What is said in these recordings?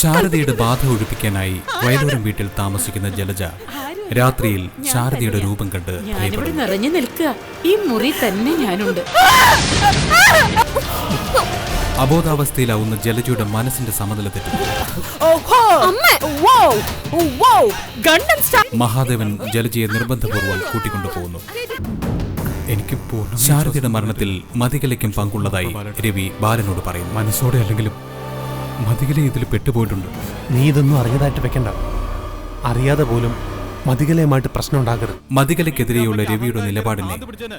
ശാരദയുടെ ബാധ ഒഴിപ്പിക്കാനായി വയലൂരം വീട്ടിൽ താമസിക്കുന്ന ജലജ രാത്രിയിൽ ശാരദയുടെ രൂപം കണ്ട് നിറഞ്ഞു നിൽക്കുക. ഈ മുറി തന്നെ ഞാനുണ്ട്. അബോധാവസ്ഥയിലാവുന്ന ജലജയുടെ മനസ്സിന്റെ സമനില തെറ്റുന്നു. മഹാദേവൻ ജലജയെ നിർബന്ധപൂർവ്വം കൂട്ടിക്കൊണ്ടുപോകുന്നു. എനിക്ക് ശാരദയുടെ മരണത്തിൽ മതികലയ്ക്കും പങ്കുള്ളതായി രവി ബാലനോട് പറയും. മനസ്സോടെ അല്ലെങ്കിലും മതികല ഇതിൽ പെട്ടുപോയിട്ടുണ്ട്. നീ ഇതൊന്നും അറിഞ്ഞതായിട്ട് വെക്കണ്ട. അറിയാതെ പോലും മതികലയുമായിട്ട് പ്രശ്നം ഉണ്ടാകരുത്. മതികലയ്ക്കെതിരെയുള്ള രവിയുടെ നിലപാടിനെ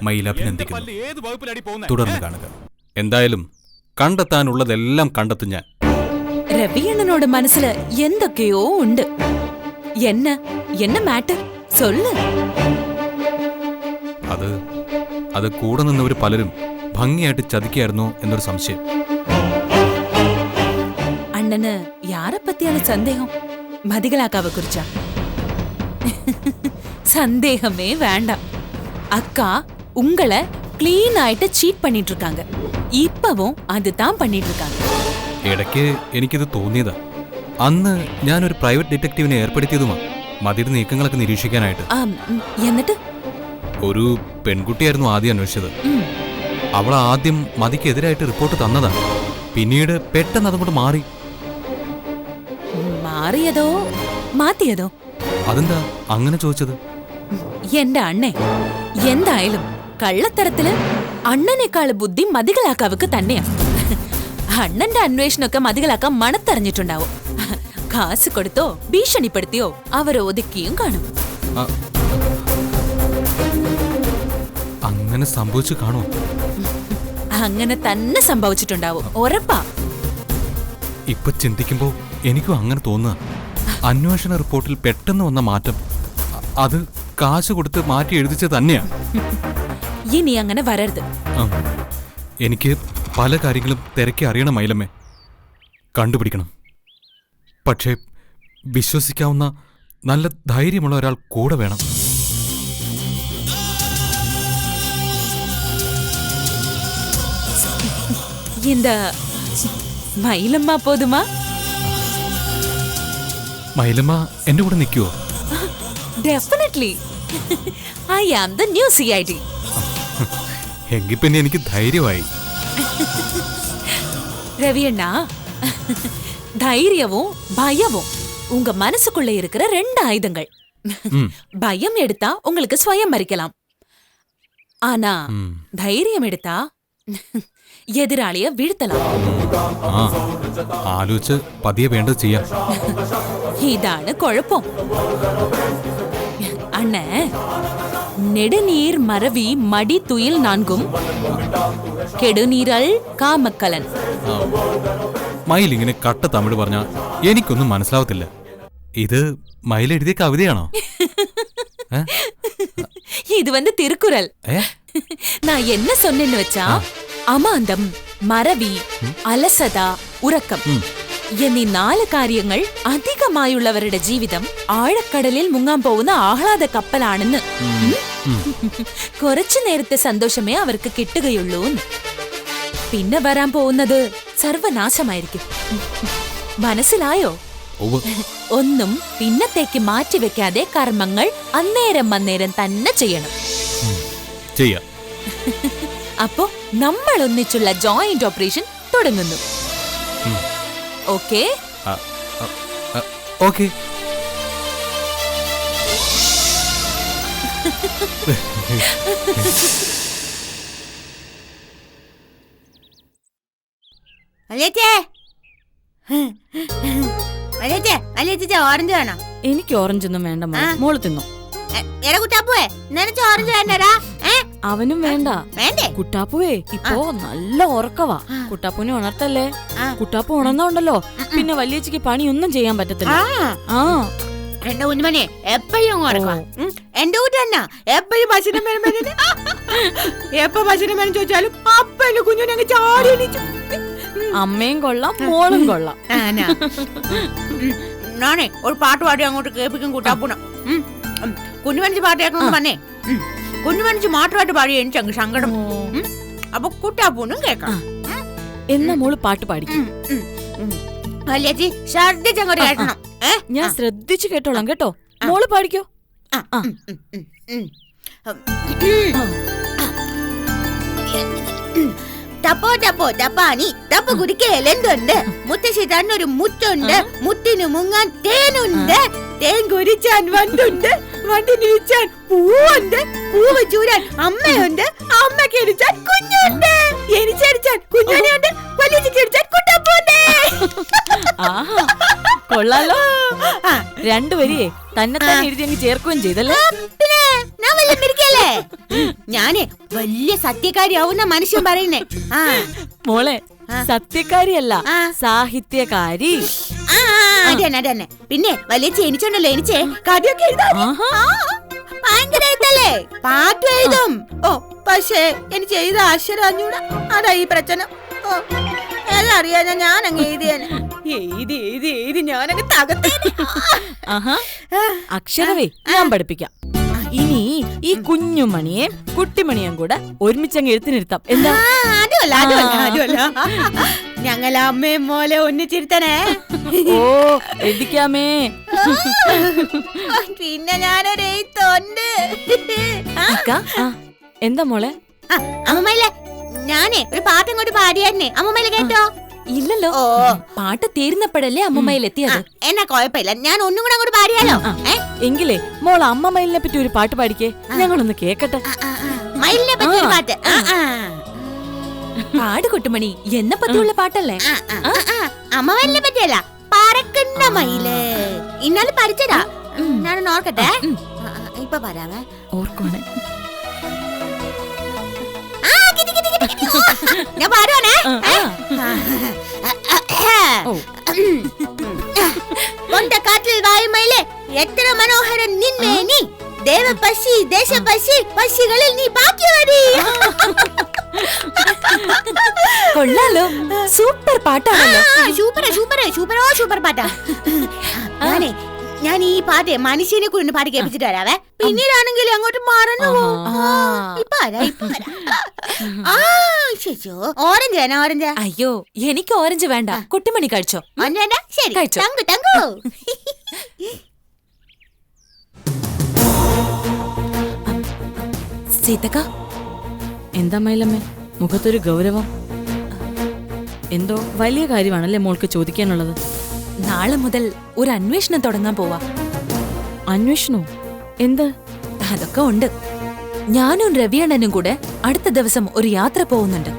മയിൽ അഭിനന്ദിക്കുന്നു. തുടർന്ന് കാണുക. എന്തായാലും കണ്ടെത്താനുള്ളതെല്ലാം കണ്ടെത്തും ഞാൻ. രവിയണ്ണനോട് മനസ്സിൽ എന്തൊക്കെയോ ഉണ്ട്. என்ன മാറ്റർ சொல்லு. അത് കൂടെ നിന്നവർ പലരും ഭംഗിയായിട്ട് ചതിക്കായിരുന്നോ എന്നൊരു സംശയം. അണ്ണന് യാരെ പറ്റിയാണ് സന്ദേഹം? മതികലാക്കാവെ കുറിച്ചാ? சந்தேகமே வேண்டாம். அக்கா உங்களை கிளீன் ஆயிட்டு சீட் பண்ணிட்டு இருக்காங்க. இப்பவும் அதுதான் பண்ணிட்டு இருக்காங்க. ഇടയ്ക്ക് എനിക്കിത് തോന്നിയതാ. അന്ന് ഞാനൊരു പ്രൈവറ്റ് ഡിറ്റക്റ്റീവിനെ ഏർപ്പെടുത്തിയതുമാ മതിയുടെ നീക്കങ്ങളൊക്കെ നിരീക്ഷിക്കാനായിട്ട്. എന്നിട്ട് ഒരു പെൺകുട്ടിയായിരുന്നു ആദ്യം അന്വേഷിച്ചത്. അവൾ ആദ്യം മതിക്കെതിരായിട്ട് റിപ്പോർട്ട് തന്നതാ. പിന്നീട് പെട്ടെന്ന് അതുകൊണ്ട് മാറിയതോ മാറ്റിയതോ? അതെന്താ അങ്ങനെ ചോദിച്ചത്? എന്റെ അണ്ണേ, എന്തായാലും കള്ളത്തരത്തില് അണ്ണനേക്കാള് ബുദ്ധി മതികളാക്കാവക്ക് തന്നെയാ. അണ്ണന്റെ അന്വേഷണമൊക്കെ മതികളാക്കാൻ മണത്തറിഞ്ഞിട്ടുണ്ടാവും. കാശ് കൊടുത്തോ ഭീഷണിപ്പെടുത്തിയോ അവർ ഒതുക്കിയും കാണും. അങ്ങനെ സംഭവിച്ചു കാണോ? അങ്ങനെ തന്നെ സംഭവിച്ചിട്ടുണ്ടാവും, ഉറപ്പാ. ഇപ്പൊ ചിന്തിക്കുമ്പോ എനിക്കും അങ്ങനെ തോന്നുക. അന്വേഷണ റിപ്പോർട്ടിൽ പെട്ടെന്ന് വന്ന മാറ്റം അത് കാശ് കൊടുത്ത് മാറ്റി എഴുതിച്ച തന്നെയാ. ഇനി അങ്ങനെ വരരുത്. എനിക്ക് പല കാര്യങ്ങളും തിരക്കി അറിയണം മൈലമ്മേ, കണ്ടുപിടിക്കണം. പക്ഷേ വിശ്വസിക്കാവുന്ന നല്ല ധൈര്യമുള്ള ഒരാൾ കൂടെ വേണം. இந்த മൈലമ്മ പോതുമാ? മൈലമ്മ എന്റെ കൂടെ നിൽക്കുവോ? Definitely. I am the new CID. എങ്കിൽ പിന്നെ എനിക്ക് ധൈര്യമായി. ரவியண்ணா, தைரியமும் பயமும் உங்க மனசுக்குள்ள இருக்கிற 2 ஆயுதங்கள். பயம் எடுத்தா உங்களுக்கு ஸ்வயம் மறிக்கலாம். ஆனா தைரியம் எடுத்தா എതിരാളിയെ വീഴ്ത്തலாம். ആലോചിച്ച് പതിയെ വേണ്ടത് ചെയ്യാം. ഇതാണ് കുഴപ്പം. അണ്ണേ, നെടുനീർ മറവി മടി തുയിൽ നാൻകും കെടുനീരൽ കാമക്കലൻ. മയിൽ ഇങ്ങനെ കട്ട തമിഴ് പറഞ്ഞ എനിക്കൊന്നും മനസ്സിലാവത്തില്ല. ഇത് മയിൽ എഴുതിയ കവിതയാണോ? ഇത് തിരുക്കുറൽ. நான் என்ன சொன்னேன்னு வச்சா, അമാന്തം, മറവി, അലസത, ഉറക്കം എന്നീ 4 കാര്യങ്ങൾ അധികമായുള്ളവരുടെ ജീവിതം ആഴക്കടലിൽ മുങ്ങാൻ പോകുന്ന ആഹ്ലാദ കപ്പലാണെന്ന്. കുറച്ചു നേരത്തെ സന്തോഷമേ അവർക്ക് കിട്ടുകയുള്ളൂ. പിന്നെ വരാൻ പോകുന്നത് സർവനാശമായിരിക്കും. മനസ്സിലായോ? ഒന്നും പിന്നത്തേക്ക് മാറ്റിവെക്കാതെ കർമ്മങ്ങൾ അന്നേരം തന്നെ ചെയ്യണം. അപ്പോ നമ്മൾ ഒന്നിച്ചുള്ള ജോയിന്റ് ഓപ്പറേഷൻ തുടങ്ങുന്നു. ഓക്കേ? ഓക്കേ. ഓറഞ്ച് വേണോ? എനിക്ക് ഓറഞ്ച് ഒന്നും വേണ്ട, മോള് തിന്നോ. അവനും വേണ്ട. കുട്ടാപ്പുവേ ഇപ്പോ നല്ല ഉറക്കവാ. കുട്ടാപ്പുവിനെ ഉണർത്തല്ലേ. കുട്ടാപ്പു ഉണർന്നുണ്ടല്ലോ പിന്നെ വലിയച്ചിക്ക് പണിയൊന്നും ചെയ്യാൻ പറ്റത്തില്ല. എന്റെ കുഞ്ഞുമനെ എപ്പോഴും എന്റെ കൂട്ടന്ന എപ്പോഴും ഭക്ഷണം എപ്പ ഭക്ഷണം വേണം ചോദിച്ചാലും അപ്പ എന്റെ കുഞ്ഞുനെ ചാടി എണീച്ചു. അമ്മയും കൊള്ളാം മോളും കൊള്ളാം. ഞാനേ ഒരു പാട്ട് പാടി അങ്ങോട്ട് കേൾപ്പിക്കും കൂട്ടാപ്പൂണം. കുഞ്ഞുമണിച്ച് പാട്ട് കേൾക്കണം പറഞ്ഞേ. കുഞ്ഞുമണിച്ച് മാത്രമായിട്ട് പാടി എനിക്ക് അങ്ങ് സങ്കടം. അപ്പൊ കുട്ടാപ്പൂനും കേൾക്കാം. എന്നാ മോള് പാട്ട് പാടിക്കും. വല്യേച്ചി ശ്രദ്ധിച്ചങ്ങോട്ട് കേൾക്കണം. ഞാൻ ശ്രദ്ധിച്ചു കേട്ടോളാം കേട്ടോ. മോള് പാടിക്കോ. ടപ്പോ ടപ്പോ ടപ്പാനി ടപ്പ് കുടിക്കൽ എന്തുണ്ട്? മുത്തശ്ശി തന്നൊരു മുറ്റുണ്ട്, മുത്തിന് മുങ്ങാൻ തേനുണ്ട്, തേൻ കുരിച്ചാൻ വണ്ടുണ്ട്, വണ്ടിന് ഇരിച്ചാൻ പൂവുണ്ട്, പൂവ് ചൂരാൻ അമ്മയുണ്ട്, അമ്മക്ക് ഇരിച്ചാൻ കുഞ്ഞുണ്ട്, എനിച്ചടിച്ചാൻ കുഞ്ഞുണ്ട്, വലിയടിച്ചാൻ കുട്ടപ്പൂണ്ട്. കൊള്ളാലോ. രണ്ടുപേരെയേ തന്നെ തന്നെ എഴുതി അങ്ങ് ചേർക്കുകയും ചെയ്തല്ലേ. ഞാന് വലിയ സത്യക്കാരിയാവുന്ന മനുഷ്യൻ പറയുന്നേ. മോളെ സത്യക്കാരിയല്ല, സാഹിത്യകാരി. അതന്നെ. പിന്നെ വലിയ എനിച്ചുണ്ടല്ലോ, എനിച്ചേ കഥയൊക്കെ എഴുതാം, ഭയങ്കര എഴുതല്ലേ, പാട്ട് എഴുതും. ഓ പക്ഷേ എനിക്ക് എഴുത അക്ഷരം അഞ്ഞൂടാ, അതാ ഈ പ്രശ്നം. എല്ലാം അറിയാ ഞാൻ അങ്ങ് എഴുതിയാണ്. എഴുതി ഞാനങ്ങ് തകർത്തേനെ. അക്ഷരവേ ഞാൻ പഠിപ്പിക്കാം. ഇനി ഈ കുഞ്ഞുമണിയെ കുട്ടിമണിയും കൂടെ ഒരുമിച്ചങ്ങ് എഴുത്തിനിരുത്താം. എന്താ? അതുമല്ല ഞങ്ങൾ അമ്മയും മോലെ ഒന്നിച്ചിരുത്തണേ. ഓ എഴുതിക്കാമേ. പിന്നെ ഞാനൊരു എഴുത്തുണ്ട്. എന്താ മോളെ? അമ്മമ്മയിലെ ഞാനേ ഒരു പാട്ട് അങ്ങോട്ട് പാടിയായിരുന്നേ, അമ്മമ്മയിലെ കേട്ടോ? ഇല്ലല്ലോ. പാട്ട് തീർന്നപ്പോഴല്ലേ അമ്മമ്മയിലെത്തിയത്. എന്നാ കുഴപ്പമില്ല, ഞാൻ ഒന്നും കൂടെ അങ്ങോട്ട് പാടിയാലോ? എങ്കിലേ മോൾ അമ്മ മയിലിനെ പറ്റി ഒരു പാട്ട് പാടിക്കേ, ഞങ്ങളൊന്ന് കേക്കട്ടെ. മയിലിനെ പറ്റി ഒരു പാട്ട് പാട് കുട്ടുമണി. എന്നെ പറ്റിയുള്ള പാട്ടല്ലേ? അമ്മ മയിലിനെ പറ്റിയല്ല, പറക്കുന്ന മയില്. ഇന്നാലും പഠിച്ചതാ, ഞാനൊന്ന് ഓർക്കട്ടെ. ഇപ്പൊ പറയാവേ, ഓർക്കോണേ. ഞാൻ പാടുവാണേ. കാറ്റിൽ വായുമയിലെ എത്ര മനോഹരൻ നിന്മേനി, ദേവപക്ഷി ദേശപക്ഷി പക്ഷികളിൽ നീ ബാക്കിയവടി. കൊള്ളാലോ, സൂപ്പർ പാട്ടാണല്ലോ. സൂപ്പർ പാട്ടാ. ഞാൻ ഈ പാട്ട് മനുഷ്യനെ കൊണ്ട് പാട്ട് കേൾപ്പിച്ചിട്ട് വരാവേ. പിന്നീടാണെങ്കിൽ അങ്ങോട്ട് മറന്നു ഓറഞ്ച് വേണോ? ഓറഞ്ച്? അയ്യോ എനിക്ക് ഓറഞ്ച് വേണ്ട, കുട്ടിമണി കഴിച്ചോ. വേണ്ട, ശരി കഴിച്ചോ. തങ്കു സീതക്ക. എന്താ മയിലമ്മേ മുഖത്തൊരു ഗൗരവം? എന്തോ വലിയ കാര്യമാണല്ലേ മോൾക്ക് ചോദിക്കാനുള്ളത്? നാളെ മുതൽ ഒരു അന്വേഷണം തുടങ്ങാൻ പോവാ. അന്വേഷണോ? എന്ത്? അതൊക്കെ ഉണ്ട്. ഞാനും രവിയണ്ണനും കൂടെ അടുത്ത ദിവസം ഒരു യാത്ര പോകുന്നുണ്ട്.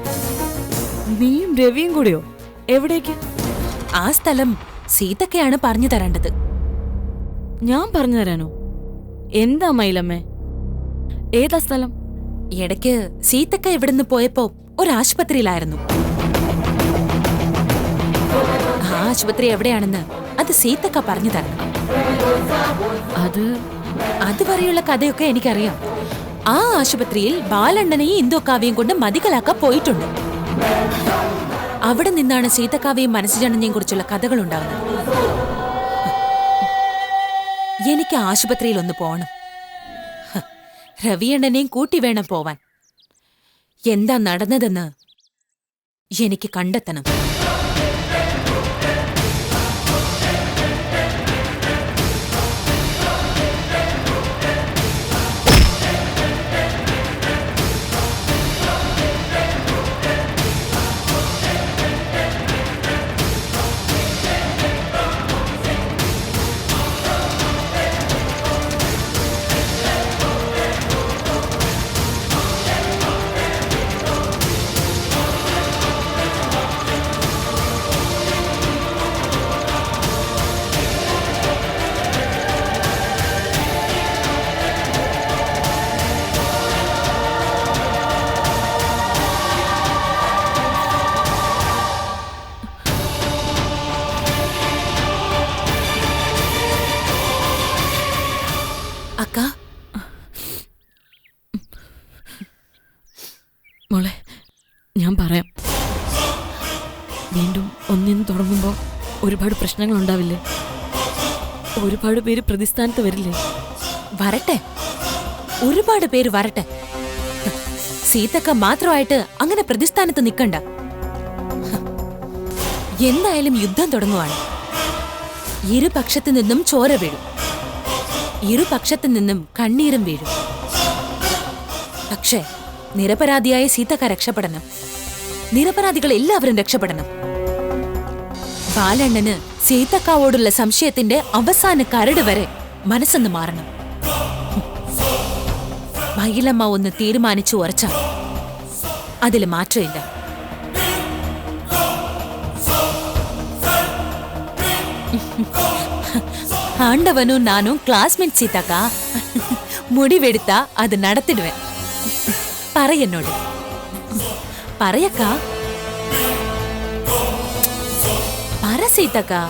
നീയും രവിയും കൂടെയോ? എവിടേക്ക്? ആ സ്ഥലം സീതക്കയാണ് പറഞ്ഞു തരേണ്ടത്. ഞാൻ പറഞ്ഞു തരാനോ? എന്താ മയിലമ്മേ, ഏതാ സ്ഥലം? ഇടയ്ക്ക് സീതക്ക ഇവിടുന്ന് പോയപ്പോ ഒരു ആശുപത്രിയിലായിരുന്നു. ആ ആശുപത്രി എവിടെയാണെന്ന് അത് സീതക്ക പറഞ്ഞു തരണം. അതുവരെയുള്ള കഥയൊക്കെ എനിക്കറിയാം. ആ ആശുപത്രിയിൽ ബാലണ്ണനെയും ഇന്ദുക്കാവ്യം കൊണ്ട് മതികളാക്കാൻ പോയിട്ടുണ്ട്. അവിടെ നിന്നാണ് സീതക്കാവ്യം മനസ്സുജനനെയും കുറിച്ചുള്ള കഥകൾ ഉണ്ടാവുന്നത്. എനിക്ക് ആശുപത്രിയിൽ ഒന്ന് പോണം. രവിയണ്ണനെയും കൂട്ടി വേണം പോവാൻ. എന്താ നടന്നതെന്ന് എനിക്ക് കണ്ടെത്തണം. അക്ക, മോളെ ഞാൻ പറയാം. വീണ്ടും ഒന്നിന്ന് തുടങ്ങുമ്പോ ഒരുപാട് പ്രശ്നങ്ങൾ ഉണ്ടാവില്ലേ? ഒരുപാട് പേര് പ്രതിസ്ഥാനത്ത് വരില്ലേ? വരട്ടെ, ഒരുപാട് പേര് വരട്ടെ. സീതക്ക മാത്രമായിട്ട് അങ്ങനെ പ്രതിസ്ഥാനത്ത് നിൽക്കണ്ട. എന്തായാലും യുദ്ധം തുടങ്ങുവാണ്. ഇരുപക്ഷത്തു നിന്നും ചോര വീഴും, ഇരുപക്ഷത്തു നിന്നും കണ്ണീരും വീഴും. പക്ഷേ നിരപരാധിയായ സീതക്ക രക്ഷപ്പെടണം. നിരപരാധികൾ എല്ലാവരും രക്ഷപ്പെടണം. ബാലണ്ണന് സീതക്കാവോടുള്ള സംശയത്തിന്റെ അവസാന കരട് വരെ മനസ്സൊന്ന് മാറണം. മയിലമ്മ ഒന്ന് തീരുമാനിച്ചു ഉറച്ച അതില് മാറ്റമില്ല. ஆண்டவனும் நானும் கிளாஸ்மேட் சீதாக்கா. முடிவெடுத்தா அது நடத்திடுவேன். പറ എന്നോട്, പറയക്കാ, പറ സീതക്കാ.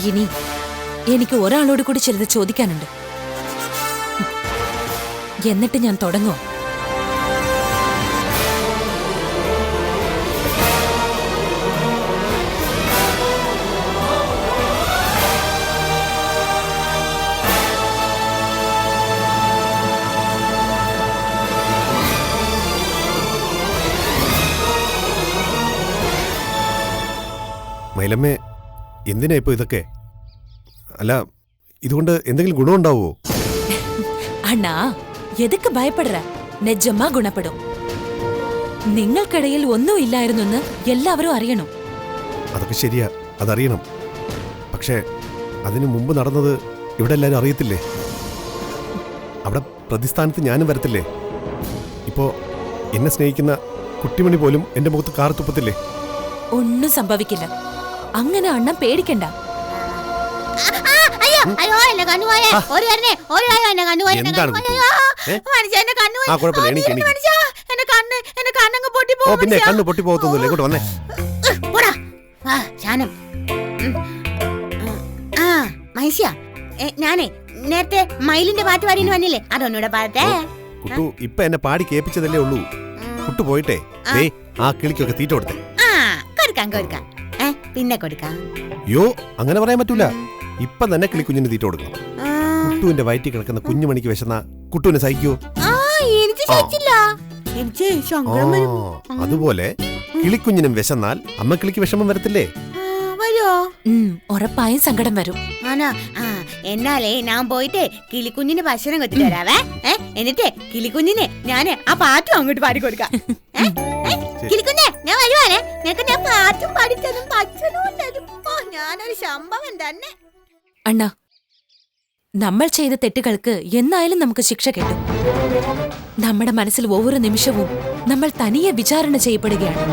ഇനി എനിക്ക് ഒരാളോട് കൂടി ചിലത് ചോദിക്കാനുണ്ട്. എന്നിട്ട് ഞാൻ തുടങ്ങും. മൈലമ്മേ, എന്തിനാ ഇപ്പൊ ഇതൊക്കെ? അല്ല, ഇതുകൊണ്ട് എന്തെങ്കിലും ഗുണമുണ്ടാവോ? അണ്ണാ, എതൊക്കെ ഭയപ്പെടറ? നിജമാ ഗുണപ്പെടും. നിങ്ങൾക്കിടയിൽ ഒന്നും ഇല്ലായിരുന്നെന്ന് എല്ലാവരും അറിയണം. അതൊക്കെ ശരിയാ, അതറിയണം. പക്ഷേ അതിനു മുമ്പ് നടന്നത് ഇവിടെ എല്ലാവരും അറിയത്തില്ലേ? അവിടെ പ്രതിസ്ഥാനത്ത് ഞാനും വരത്തില്ലേ? ഇപ്പോ എന്നെ സ്നേഹിക്കുന്ന കുട്ടിമണി പോലും എന്റെ മുഖത്ത് കാർത്തുപ്പത്തില്ലേ? ഒന്നും സംഭവിക്കില്ല. അങ്ങനെ അണ്ണൻ പേടിക്കണ്ട. അയ്യോ എന്നെ കണ്ണുപോയേ. ഒരു കാരനെ ഒരു കാര്യം എന്നെ കണ്ണുപോയി. എന്താണ് മനുഷ്യ എന്നെ കണ്ണുപോയി. എന്റെ കണ്ണങ്ങ് പൊട്ടി ഓ, പിന്നെ കണ്ണ് പൊട്ടി പോകത്തൊന്നുമില്ല. ഇങ്ങോട്ട് വന്നേ. പോടാ ശാനം. ആ മനുഷ്യ, ഞാനേ നേരത്തെ മയിലിന്റെ പാട്ട് പാടിന് വന്നില്ലേ, അതൊന്നൂടെ പാടട്ടെ. കുട്ടു ഇപ്പൊ എന്നെ പാടി കേൾപ്പിച്ചതല്ലേ ഉള്ളൂ. കുട്ടു പോയിട്ടെ ആ കിളിക്കൊക്കെ തീറ്റ കൊടുത്തേ. ആ കൊടുക്കാം. പിന്നെ കൊടുക്കാം. യോ, അങ്ങനെ പറയാൻ പറ്റൂല. ഇപ്പൊ തന്നെ കിളിക്കുഞ്ഞിന് തീറ്റ കൊടുക്കണം. കുട്ടുവിന്റെ വയറ്റിൽ കിടക്കുന്ന കുഞ്ഞുമണിക്ക് വിശന്ന കുട്ടുവിനെ സഹിക്കോ? അതുപോലെ കിളിക്കുഞ്ഞിനും വിശന്നാൽ അമ്മ കിളിക്ക് വിഷമം വരത്തില്ലേ? ഉറപ്പായും സങ്കടം വരും. എന്നാലേ ഞാൻ പോയിട്ട് കിളിക്കുഞ്ഞിന് ഭക്ഷണം കൊത്തി തരാവേ. എന്നിട്ട് കിളിക്കുഞ്ഞിനെ ഞാന് ആ പാട്ടും അങ്ങോട്ട് പാടി കൊടുക്കാം. കിളിക്കുഞ്ഞെ, ഞാൻ വരുവാനേ. നിനക്ക് ഞാൻ പാട്ടും പാടിത്തരും, ഭക്ഷണവും തരും. ഞാനൊരു സംഭവം തന്നെ. അണ്ണാ, നമ്മൾ ചെയ്ത തെറ്റുകൾക്ക് എന്നായാലും നമുക്ക് ശിക്ഷ കിട്ടും. നമ്മുടെ മനസ്സിൽ ഓരോ നിമിഷവും നമ്മൾ തനിയെ വിചാരണ ചെയ്യപ്പെടുകയാണ്.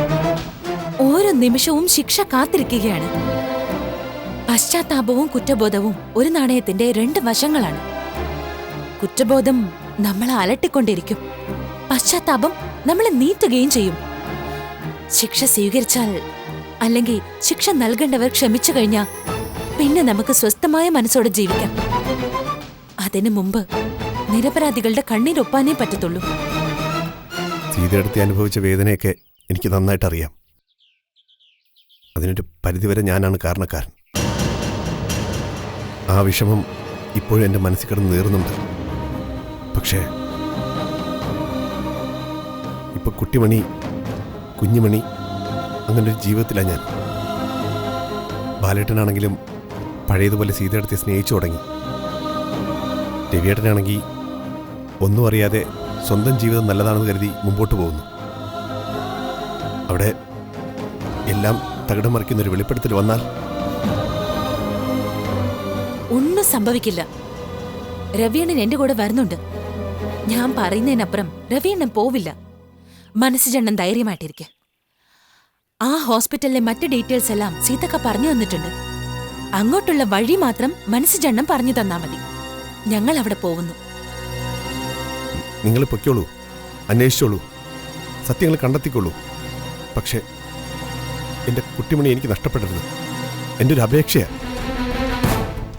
ഓരോ നിമിഷവും ശിക്ഷ കാത്തിരിക്കുകയാണ്. പശ്ചാത്താപവും കുറ്റബോധവും ഒരു നാണയത്തിന്റെ രണ്ട് വശങ്ങളാണ്. കുറ്റബോധം നമ്മളെ അലട്ടിക്കൊണ്ടിരിക്കും, പശ്ചാത്താപം നമ്മളെ നീട്ടുകയും ചെയ്യും. ശിക്ഷ സ്വീകരിച്ചാൽ, അല്ലെങ്കിൽ ശിക്ഷ നൽകേണ്ടവർ ക്ഷമിച്ചു കഴിഞ്ഞാൽ പിന്നെ നമുക്ക് സ്വസ്ഥമായ മനസ്സോടെ ജീവിക്കാം. അതിനു മുമ്പ് നിരപരാധികളുടെ കണ്ണീരൊപ്പാനേ പറ്റത്തുള്ളൂ. സീതയെടുത്ത് അനുഭവിച്ച വേദനയൊക്കെ എനിക്ക് നന്നായിട്ട് അറിയാം. അതിനൊരു പരിധിവരെ ഞാനാണ് കാരണക്കാരൻ. ആ വിഷമം ഇപ്പോഴും എൻ്റെ മനസ്സിൽ കിടന്ന് നേറുന്നുണ്ട്. പക്ഷേ ഇപ്പൊ കുട്ടിമണി, കുഞ്ഞുമണി, അങ്ങനൊരു ജീവിതത്തിലാണ് ഞാൻ. ബാലേട്ടനാണെങ്കിലും പഴയതുപോലെ സീതയെടുത്ത് സ്നേഹിച്ചു തുടങ്ങി. രവിയേട്ടനാണെങ്കിൽ ഒന്നും അറിയാതെ സ്വന്തം ജീവിതം നല്ലതാണെന്ന് കരുതി മുമ്പോട്ട് പോകുന്നു. അവിടെ എല്ലാം തകിടം മറിക്കുന്നൊരു വെളിപ്പെടുത്തൽ വന്നാൽ ഒന്നും സംഭവിക്കില്ല. രവിയണ്ണൻ എന്റെ കൂടെ വരുന്നുണ്ട്. ഞാൻ പറയുന്നതിനപ്പുറം രവിയണ്ണൻ പോവില്ല. മനസ്സിജണ്ണൻ ധൈര്യമായിട്ടിരിക്കെ. ആ ഹോസ്പിറ്റലിലെ മറ്റ് ഡീറ്റെയിൽസ് എല്ലാം സീതക്ക പറഞ്ഞു തന്നിട്ടുണ്ട്. അങ്ങോട്ടുള്ള വഴി മാത്രം മനസ്സിജണ്ണം പറഞ്ഞു തന്നാ മതി. ഞങ്ങൾ അവിടെ പോകുന്നു. നിങ്ങൾ പൊയ്ക്കോളൂ, അന്വേഷിച്ചോളൂ, സത്യങ്ങൾ കണ്ടെത്തിക്കോളൂ. പക്ഷേ എൻ്റെ കുട്ടിമണി എനിക്ക് നഷ്ടപ്പെടരുത്. എൻ്റെ ഒരു അപേക്ഷയാ.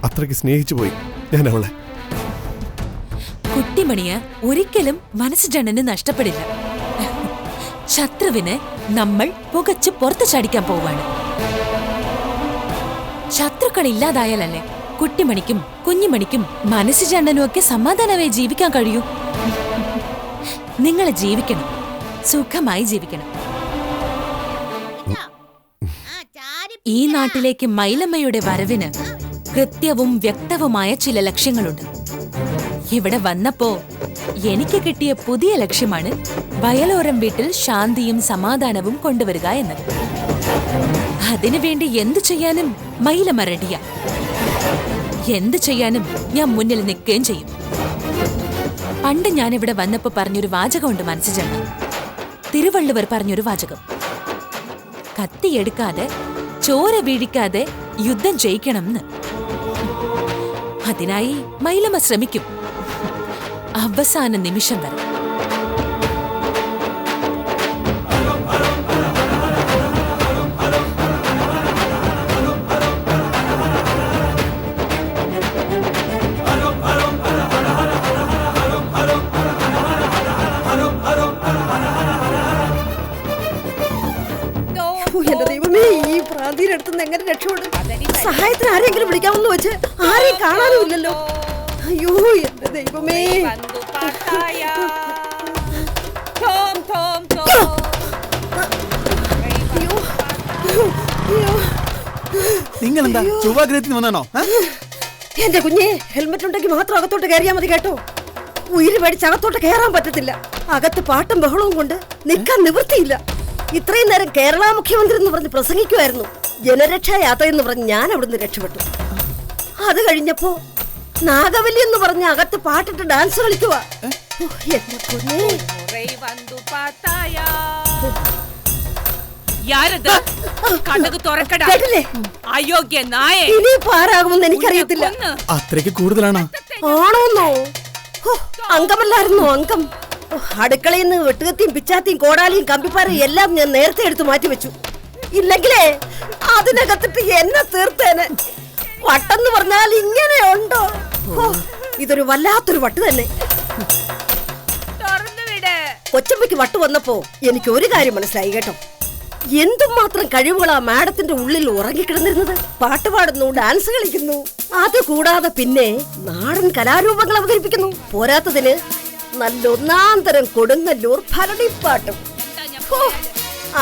അത്രയ്ക്ക് സ്നേഹിച്ചു പോയി ഞാൻ അവളെ. കുട്ടിമണിയെ ഒരിക്കലും മനസ്സിജണ്ണന് നഷ്ടപ്പെടില്ല. ശത്രുവിന് നമ്മൾ പുകച്ച് പുറത്തു ചാടിക്കാൻ പോവാണ്. ശത്രുക്കൾ ഇല്ലാതായാലല്ലേ കുട്ടിമണിക്കും കുഞ്ഞുമണിക്കും മനസ്സിജണ്ണനും ഒക്കെ സമാധാനമായി ജീവിക്കാൻ കഴിയൂ. നിങ്ങൾ ജീവിക്കണം, സുഖമായി ജീവിക്കണം. ഈ നാട്ടിലേക്ക് മൈലമ്മയുടെ വരവിന് കൃത്യവും വ്യക്തവുമായ ചില ലക്ഷ്യങ്ങളുണ്ട്. ഇവിടെ വന്നപ്പോ എനിക്ക് കിട്ടിയ പുതിയ ലക്ഷ്യമാണ് വയലോരം വീട്ടിൽ ശാന്തിയും സമാധാനവും കൊണ്ടുവരിക എന്നത്. അതിനുവേണ്ടി എന്തു ചെയ്യാനും മൈലമ്മ റെഡിയാ. എന്തു ചെയ്യാനും ഞാൻ മുന്നിൽ നിൽക്കുകയും ചെയ്യും. പണ്ട് ഞാനിവിടെ വന്നപ്പോ പറഞ്ഞൊരു വാചകമുണ്ട് മനസ്സിജണ്ണ. തിരുവള്ളുവർ പറഞ്ഞൊരു വാചകം: കത്തിയെടുക്കാതെ ചോര വീഴിക്കാതെ യുദ്ധം ജയിക്കണമെന്ന്. അതിനായി മൈലമ്മ ശ്രമിക്കും അവസാന നിമിഷം വരെ. എന്റെ ദൈവമേ, ഈ പ്രാന്തിനടുത്ത് എങ്ങനെ രക്ഷപ്പെടും? സഹായത്തിന് ആരെങ്കിലും വിളിക്കാമെന്ന് വെച്ച് ആരെയും കാണാനും ഇല്ലല്ലോ. അയ്യോ എന്റെ ദൈവമേ. നിങ്ങൾ എന്താ ചൊവ്വാഗ്രഹത്തിന് വന്നാണോ? എന്റെ കുഞ്ഞെ, ഹെൽമെറ്റ് ഉണ്ടെങ്കിൽ മാത്രം അകത്തോട്ട് കയറിയാ മതി കേട്ടോ. ഉയിര് പേടിച്ച് അകത്തോട്ട് കയറാൻ പറ്റത്തില്ല. അകത്ത് പാട്ടും ബഹളവും കൊണ്ട് നിൽക്കാൻ നിവൃത്തിയില്ല. ഇത്രയും നേരം കേരള മുഖ്യമന്ത്രി എന്ന് പറഞ്ഞ് പ്രസംഗിക്കുമായിരുന്നു. ജനരക്ഷാ യാത്ര എന്ന് പറഞ്ഞ് ഞാൻ അവിടുന്ന് രക്ഷപ്പെട്ടു. അത് കഴിഞ്ഞപ്പോ നാഗവല്ലി എന്ന് പറഞ്ഞ അകത്ത് പാട്ടിട്ട് ഡാൻസ് കളിക്കുക. ഇനി പാരാകുമെന്ന് എനിക്കറിയത്തില്ല. അത്രയ്ക്ക് കൂടുതലാണോ? ആണോന്നോ? അംഗമല്ലായിരുന്നോ അംഗം? അടുക്കളയിൽ നിന്ന് വെട്ടുകത്തിയും പിച്ചാത്തിയും കോടാലിയും കമ്പിപ്പാരയും എല്ലാം ഞാൻ നേരത്തെ എടുത്ത് മാറ്റി വെച്ചു. ഇല്ലെങ്കിലേ അതിനകത്തിട്ട് എന്നെ തീർത്തേനെ. വട്ടെന്ന് പറഞ്ഞാൽ ഇങ്ങനെ ഉണ്ടോ? ഇതൊരു വല്ലാത്തൊരു വട്ട് തന്നെ. കൊച്ചമ്മയ്ക്ക് വട്ട് വന്നപ്പോ എനിക്ക് ഒരു കാര്യം മനസ്സിലായി കേട്ടോ. എന്തുമാത്രം കഴിവുകളാ മാഡത്തിന്റെ ഉള്ളിൽ ഉറങ്ങിക്കിടന്നിരുന്നത്. പാട്ട് പാടുന്നു, ഡാൻസ് കളിക്കുന്നു, അതുകൂടാതെ പിന്നെ നാടൻ കലാരൂപങ്ങൾ അവതരിപ്പിക്കുന്നു. പോരാത്തതിന് നല്ല ഒന്നാം തരം കൊടുങ്ങല്ലൂർ ഭരണിപ്പാട്ടും.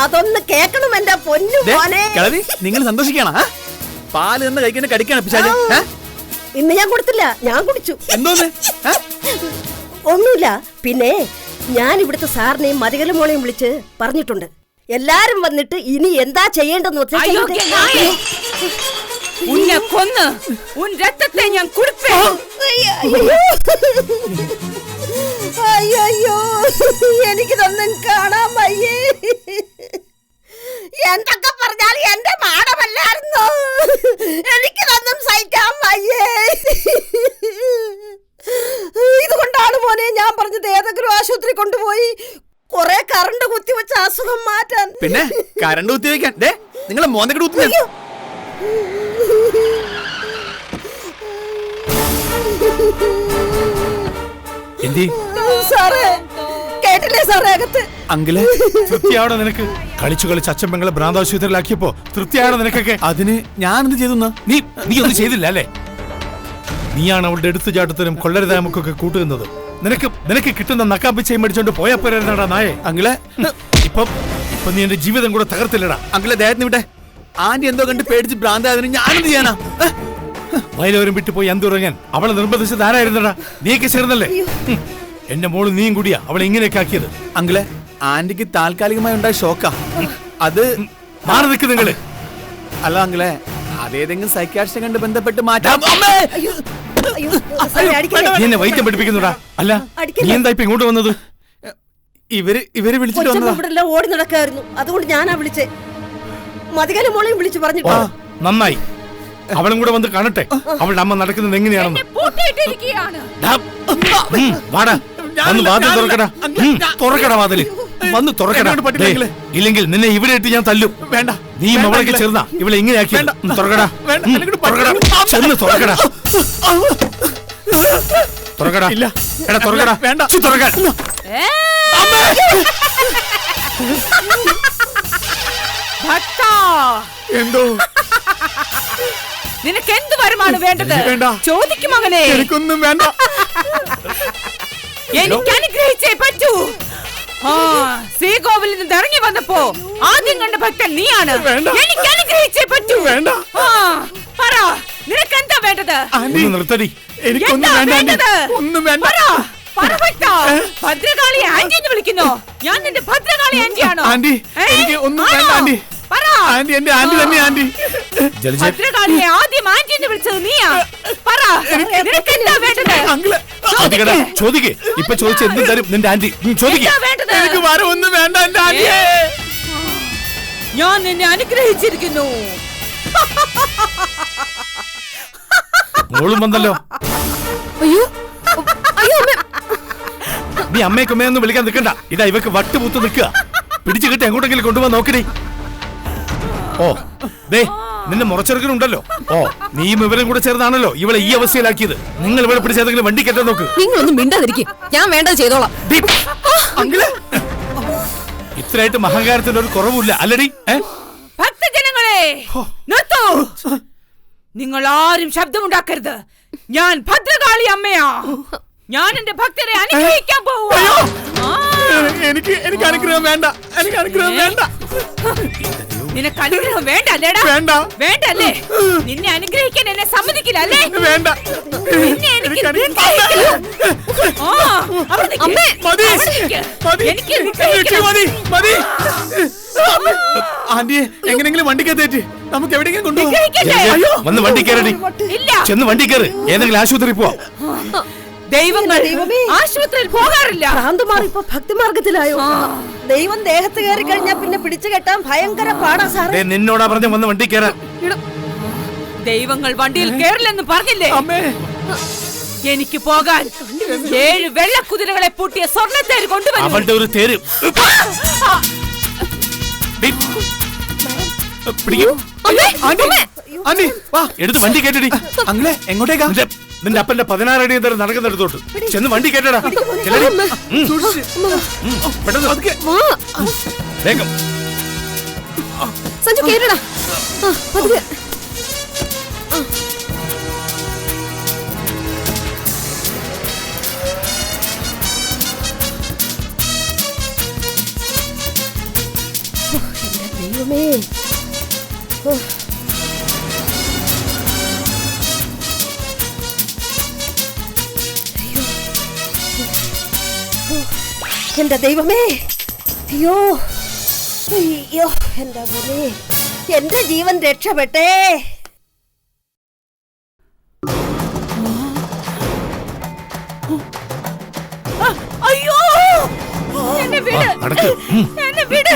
അതൊന്ന് കേക്കണം എന്റെ പൊന്നു മോനെ. നിങ്ങൾ സന്തോഷിക്കണ? പാല് എന്ന് കഴിക്കുന്ന കടിക്കാണ് പിശാച്. ഇന്ന് ഞാൻ കൊടുത്തില്ല, ഞാൻ കുടിച്ചു. എന്തോന്ന്? ഒന്നുമില്ല. പിന്നെ ഞാൻ ഇവിടുത്തെ സാറിനെയും മതികല മോളെയും വിളിച്ച് പറഞ്ഞിട്ടുണ്ട്. എല്ലാരും വന്നിട്ട് ഇനി എന്താ ചെയ്യേണ്ടെന്ന് വെച്ചാൽ അയ്യോ, എനിക്കിതൊന്നും കാണാൻ വയ്യേ. എന്തൊക്കെ പറഞ്ഞാൽ എന്റെ മാടമല്ലായിരുന്നു. എനിക്കിതൊന്നും സഹിക്കാൻ വയ്യേ. ഇതുകൊണ്ടാണ് മോനെ ഞാൻ പറഞ്ഞത് ഏതെങ്കിലും ആശുപത്രി കൊണ്ടുപോയി കൊറേ കറണ്ട് കുത്തിവെച്ച അസുഖം മാറ്റാൻ. പിന്നെ കറണ്ട് കുത്തിവെക്കാൻ നിങ്ങളെ മോന്തക്കട കുത്തി. സാറേ കേട്ടില്ലേ സാറേ? അകത്ത് അങ്കിളെ തൃപ്തിയാവണോ നിനക്ക്? കളിച്ചു കളിച്ച് അച്ഛൻ പെങ്ങളെ ഭ്രാന്താശുപത്രിയിലാക്കിയപ്പോ തൃപ്തിയാണോ നിനക്കൊക്കെ? അതിന് ഞാൻ എന്ത് ചെയ്തു? നീ ഒന്നും ചെയ്തില്ല അല്ലേ? നീയാണ് അവളുടെ എടുത്തുചാട്ടത്തിനും കൊള്ളരുതായ്മക്കൊക്കെ കൂട്ടുന്നത്. നിനക്ക് കിട്ടുന്ന നക്കാപ്പിച്ചയും മേടിച്ചോണ്ട് പോയാ പോരാ നായെ. അങ്കിളെ ഇപ്പൊ നീ എന്റെ ജീവിതം കൂടെ തകർത്തില്ലടാ. അങ്കിളെ ദേഹത്തിന് വിട്ടെ. ആന്റി എന്തോ കണ്ട് പേടിച്ച് ഭ്രാന്തായതിന് ഞാനെന്ത് ചെയ്യാനാ? വയലോരം വിട്ടു പോയി എന്തുറങ്ങാൻ അവളെ നിർബന്ധിച്ചത് ആരായിരുന്നടാ? നീയൊക്കെ ചേർന്നല്ലേ? എന്റെ മോള് നീയും കൂടിയാ അവളെ ഇങ്ങനെയൊക്കെ ആക്കിയത്. അങ്കിളെ ആന്റിക്ക് താൽക്കാലികമായി ഉണ്ടായ ഷോക്കാ അത്. മാറി നിൽക്ക് നിങ്ങള്. അല്ല അങ്കിളെ, അതേതെങ്കിലും സൈക്യാട്രിസ്റ്റ് കണ്ട് ബന്ധപ്പെട്ട് മാറ്റാം. നീ എന്നെ വൈദ്യം പഠിപ്പിക്കുന്നുടാ. അല്ല നീ എന്താ ഇപ്പൊ ഇങ്ങോട്ട് വന്നത്? ഇവര് വിളിച്ചിട്ട് വന്നതാ. ഓടി നടക്കായിരുന്നു, അതുകൊണ്ട് ഞാനാ വിളിച്ചേ. മതികല മോളെയും വിളിച്ചു ഓ, പറഞ്ഞിട്ട് നന്നായി. അവളും കൂടെ വന്ന് കാണട്ടെ അവളുടെ അമ്മ നടക്കുന്നത് എങ്ങനെയാണെന്ന്. ഡാ, വാടാ, വന്ന് വാതിൽ തുറക്കടാ. തുറക്കടാ വാതില്, വന്ന് തുറക്കടാ. ദേ, ഇല്ലെങ്കിൽ നിന്നെ ഇവിടെ ഇട്ട് ഞാൻ തല്ലും. വേണ്ട, നീ അവളേക്ക് ചേർന്നാ ഇവളെ ഇങ്ങനെയാക്കി. തുറക്കടാ, തുറക്കടാ, ചെന്ന് തുറക്കടാ. തുറക്കടാ. ഇല്ല, എടാ തുറക്കടാ. വേണ്ട, തുറക്കാൻ. എന്തോ നിനക്ക് എന്ത് വരമാണ് വേണ്ടത്? വേണ്ട, ചോദിക്കും മകനെ. എനിക്കൊന്നും വേണ്ട. എനിക്ക് അനുഗ്രഹിച്ചേ പറ്റൂ. ശ്രീകോവിലിൽ നിന്ന് ഇറങ്ങി വന്നപ്പോ ആദ്യം കണ്ട ഭക്തൻ നീയാണ്. എനിക്ക് അനുഗ്രഹിച്ചേ പറ്റൂ. വേണ്ട, പറ, നിനക്ക് എന്താ വേണ്ടത്? നിർത്തടി. എനിക്കൊന്നും വേണ്ട. ഒന്നും വേണ്ട. ഭദ്രകാളി ആന്റി എന്ന് വിളിക്കുന്നു. ഞാൻ നിന്റെ ഭദ്രകാളി ആന്റിയാണോ? ആന്റി, എനിക്ക് ഒന്നും വേണ്ട ആന്റി. ആന്റി എന്റെ ആന്റി തന്നെ ആന്റി. ഭദ്രകാളിയെ ആദ്യം ആന്റി എന്ന് വിളിച്ചത് നീയാ. പറ, നിനക്ക് എന്താ വേണ്ടത്? ചോദിക്കേ. ഇപ്പൊ ചോദിച്ച എന്തും തരും നിന്റെ ആന്റി. ചോദിക്കേ. എനിക്ക് വേറെ ഒന്നും വേണ്ട എന്റെ ആന്റി. ഞാൻ നിന്നെ അനുഗ്രഹിച്ചിരിക്കുന്നു. മോളും വന്നല്ലോ. അയ്യോ അയ്യോ അമ്മ. നീ അമ്മയൊക്കെ വിളിക്കാൻ നിൽക്കണ്ട. ഇതാ ഇവക്ക് വട്ടുപൂത്ത് നിൽക്കുക. പിടിച്ചു കിട്ടി എങ്ങോട്ടെങ്കിലും കൊണ്ടുപോകാൻ നോക്കണേ. ഓ ദേ, നിന്നെ മുറച്ചെറുക്കനുണ്ടല്ലോ. ഓ, നീയും ഇവരും കൂടെ ചേർന്നാണല്ലോ ഇവളെ ഈ അവസ്ഥയിലാക്കിയത്. നിങ്ങൾ ഇവിടെ പിടിച്ചേതെങ്കിലും വണ്ടി കെട്ടാൻ നോക്ക്. നിങ്ങളൊന്നും മിണ്ടാതിരിക്കും, ഞാൻ വേണ്ടത് ചെയ്തോളാം. ഇത്രയായിട്ട് അഹങ്കാരത്തിന് ഒരു കുറവില്ല അല്ലടി. ഭക്തജനങ്ങളെ നിർത്തൂ. നിങ്ങൾ ആരും ശബ്ദമുണ്ടാക്കരുത്. ഞാൻ ഭദ്രകാളി അമ്മയാ. ഞാൻ എന്റെ ഭക്തരെ അനുഗ്രഹിക്കാൻ പോവാ. എനിക്ക് അനുഗ്രഹം വേണ്ട. എനിക്ക് അനുഗ്രഹം വേണ്ട. നിനക്ക് അനുഗ്രഹം വേണ്ട അല്ലേടാ? വേണ്ട. വേണ്ടല്ലേ? നിന്നെ അനുഗ്രഹിക്കാൻ എന്നെ സമ്മതിക്കില്ല അല്ലേ? വേണ്ട. നിന്നെ എനിക്ക് നിഗ്രഹിക്കില്ല. അവിടെ നിൽക്ക്. അവിടെ നിൽക്ക്. എനിക്ക് നിഗ്രഹിക്കണം. ആന്റിയെ എങ്ങനെങ്കിലും വണ്ടി കയറ്റി നമുക്ക് എവിടെയെങ്കിലും കൊണ്ടുപോകാം. നിഗ്രഹിക്കട്ടെ. വന്ന് വണ്ടി കയറടി. ഇല്ല. ചെന്ന് വണ്ടി കയറി ഏതെങ്കിലും ആശുപത്രി പോവാ. ദൈവങ്ങൾ ആശുപത്രിയിൽ പോകാറില്ല. ഭ്രാന്തമാർ ഇപ്പൊ ഭക്തിമാർഗത്തിലായോ? ദൈവം ദേഹത്ത് കയറി കഴിഞ്ഞാൽ പിന്നെ പിടിച്ചു കെട്ടാൻ ഭയങ്കര പാടാ സാറേ. നിന്നോടാ പറഞ്ഞ വന്ന് വണ്ടി കയറാൻ. ദൈവങ്ങൾ വണ്ടിയിൽ കേറില്ലെന്ന് പറഞ്ഞില്ലേ? എനിക്ക് പോകാൻ 7 വെള്ളക്കുതിരകളെ പൂട്ടിയ സ്വർണ്ണത്തേര് കൊണ്ടുവന്നു. അവളുടെ ഒരു തേര്. എടുത്ത് വണ്ടി കേട്ടടി. അങ്ങനെ എങ്ങോട്ടേക്കാ? നിന്റെ അപ്പന്റെ 16 അടി നടക്കുന്നിടത്തോട്ട് ചെന്ന് വണ്ടി കേട്ടടാ. പെട്ടെന്ന് വേഗം. സഞ്ജു കേട്ടടാ. ദൈവമേ, എന്റെ ദൈവമേ, അയ്യോ അയ്യോ, എന്റെ മോനെ, എന്റെ ജീവൻ രക്ഷപ്പെട്ടേ. അയ്യോ, എന്നെ വിട്. എന്നെ വിട്.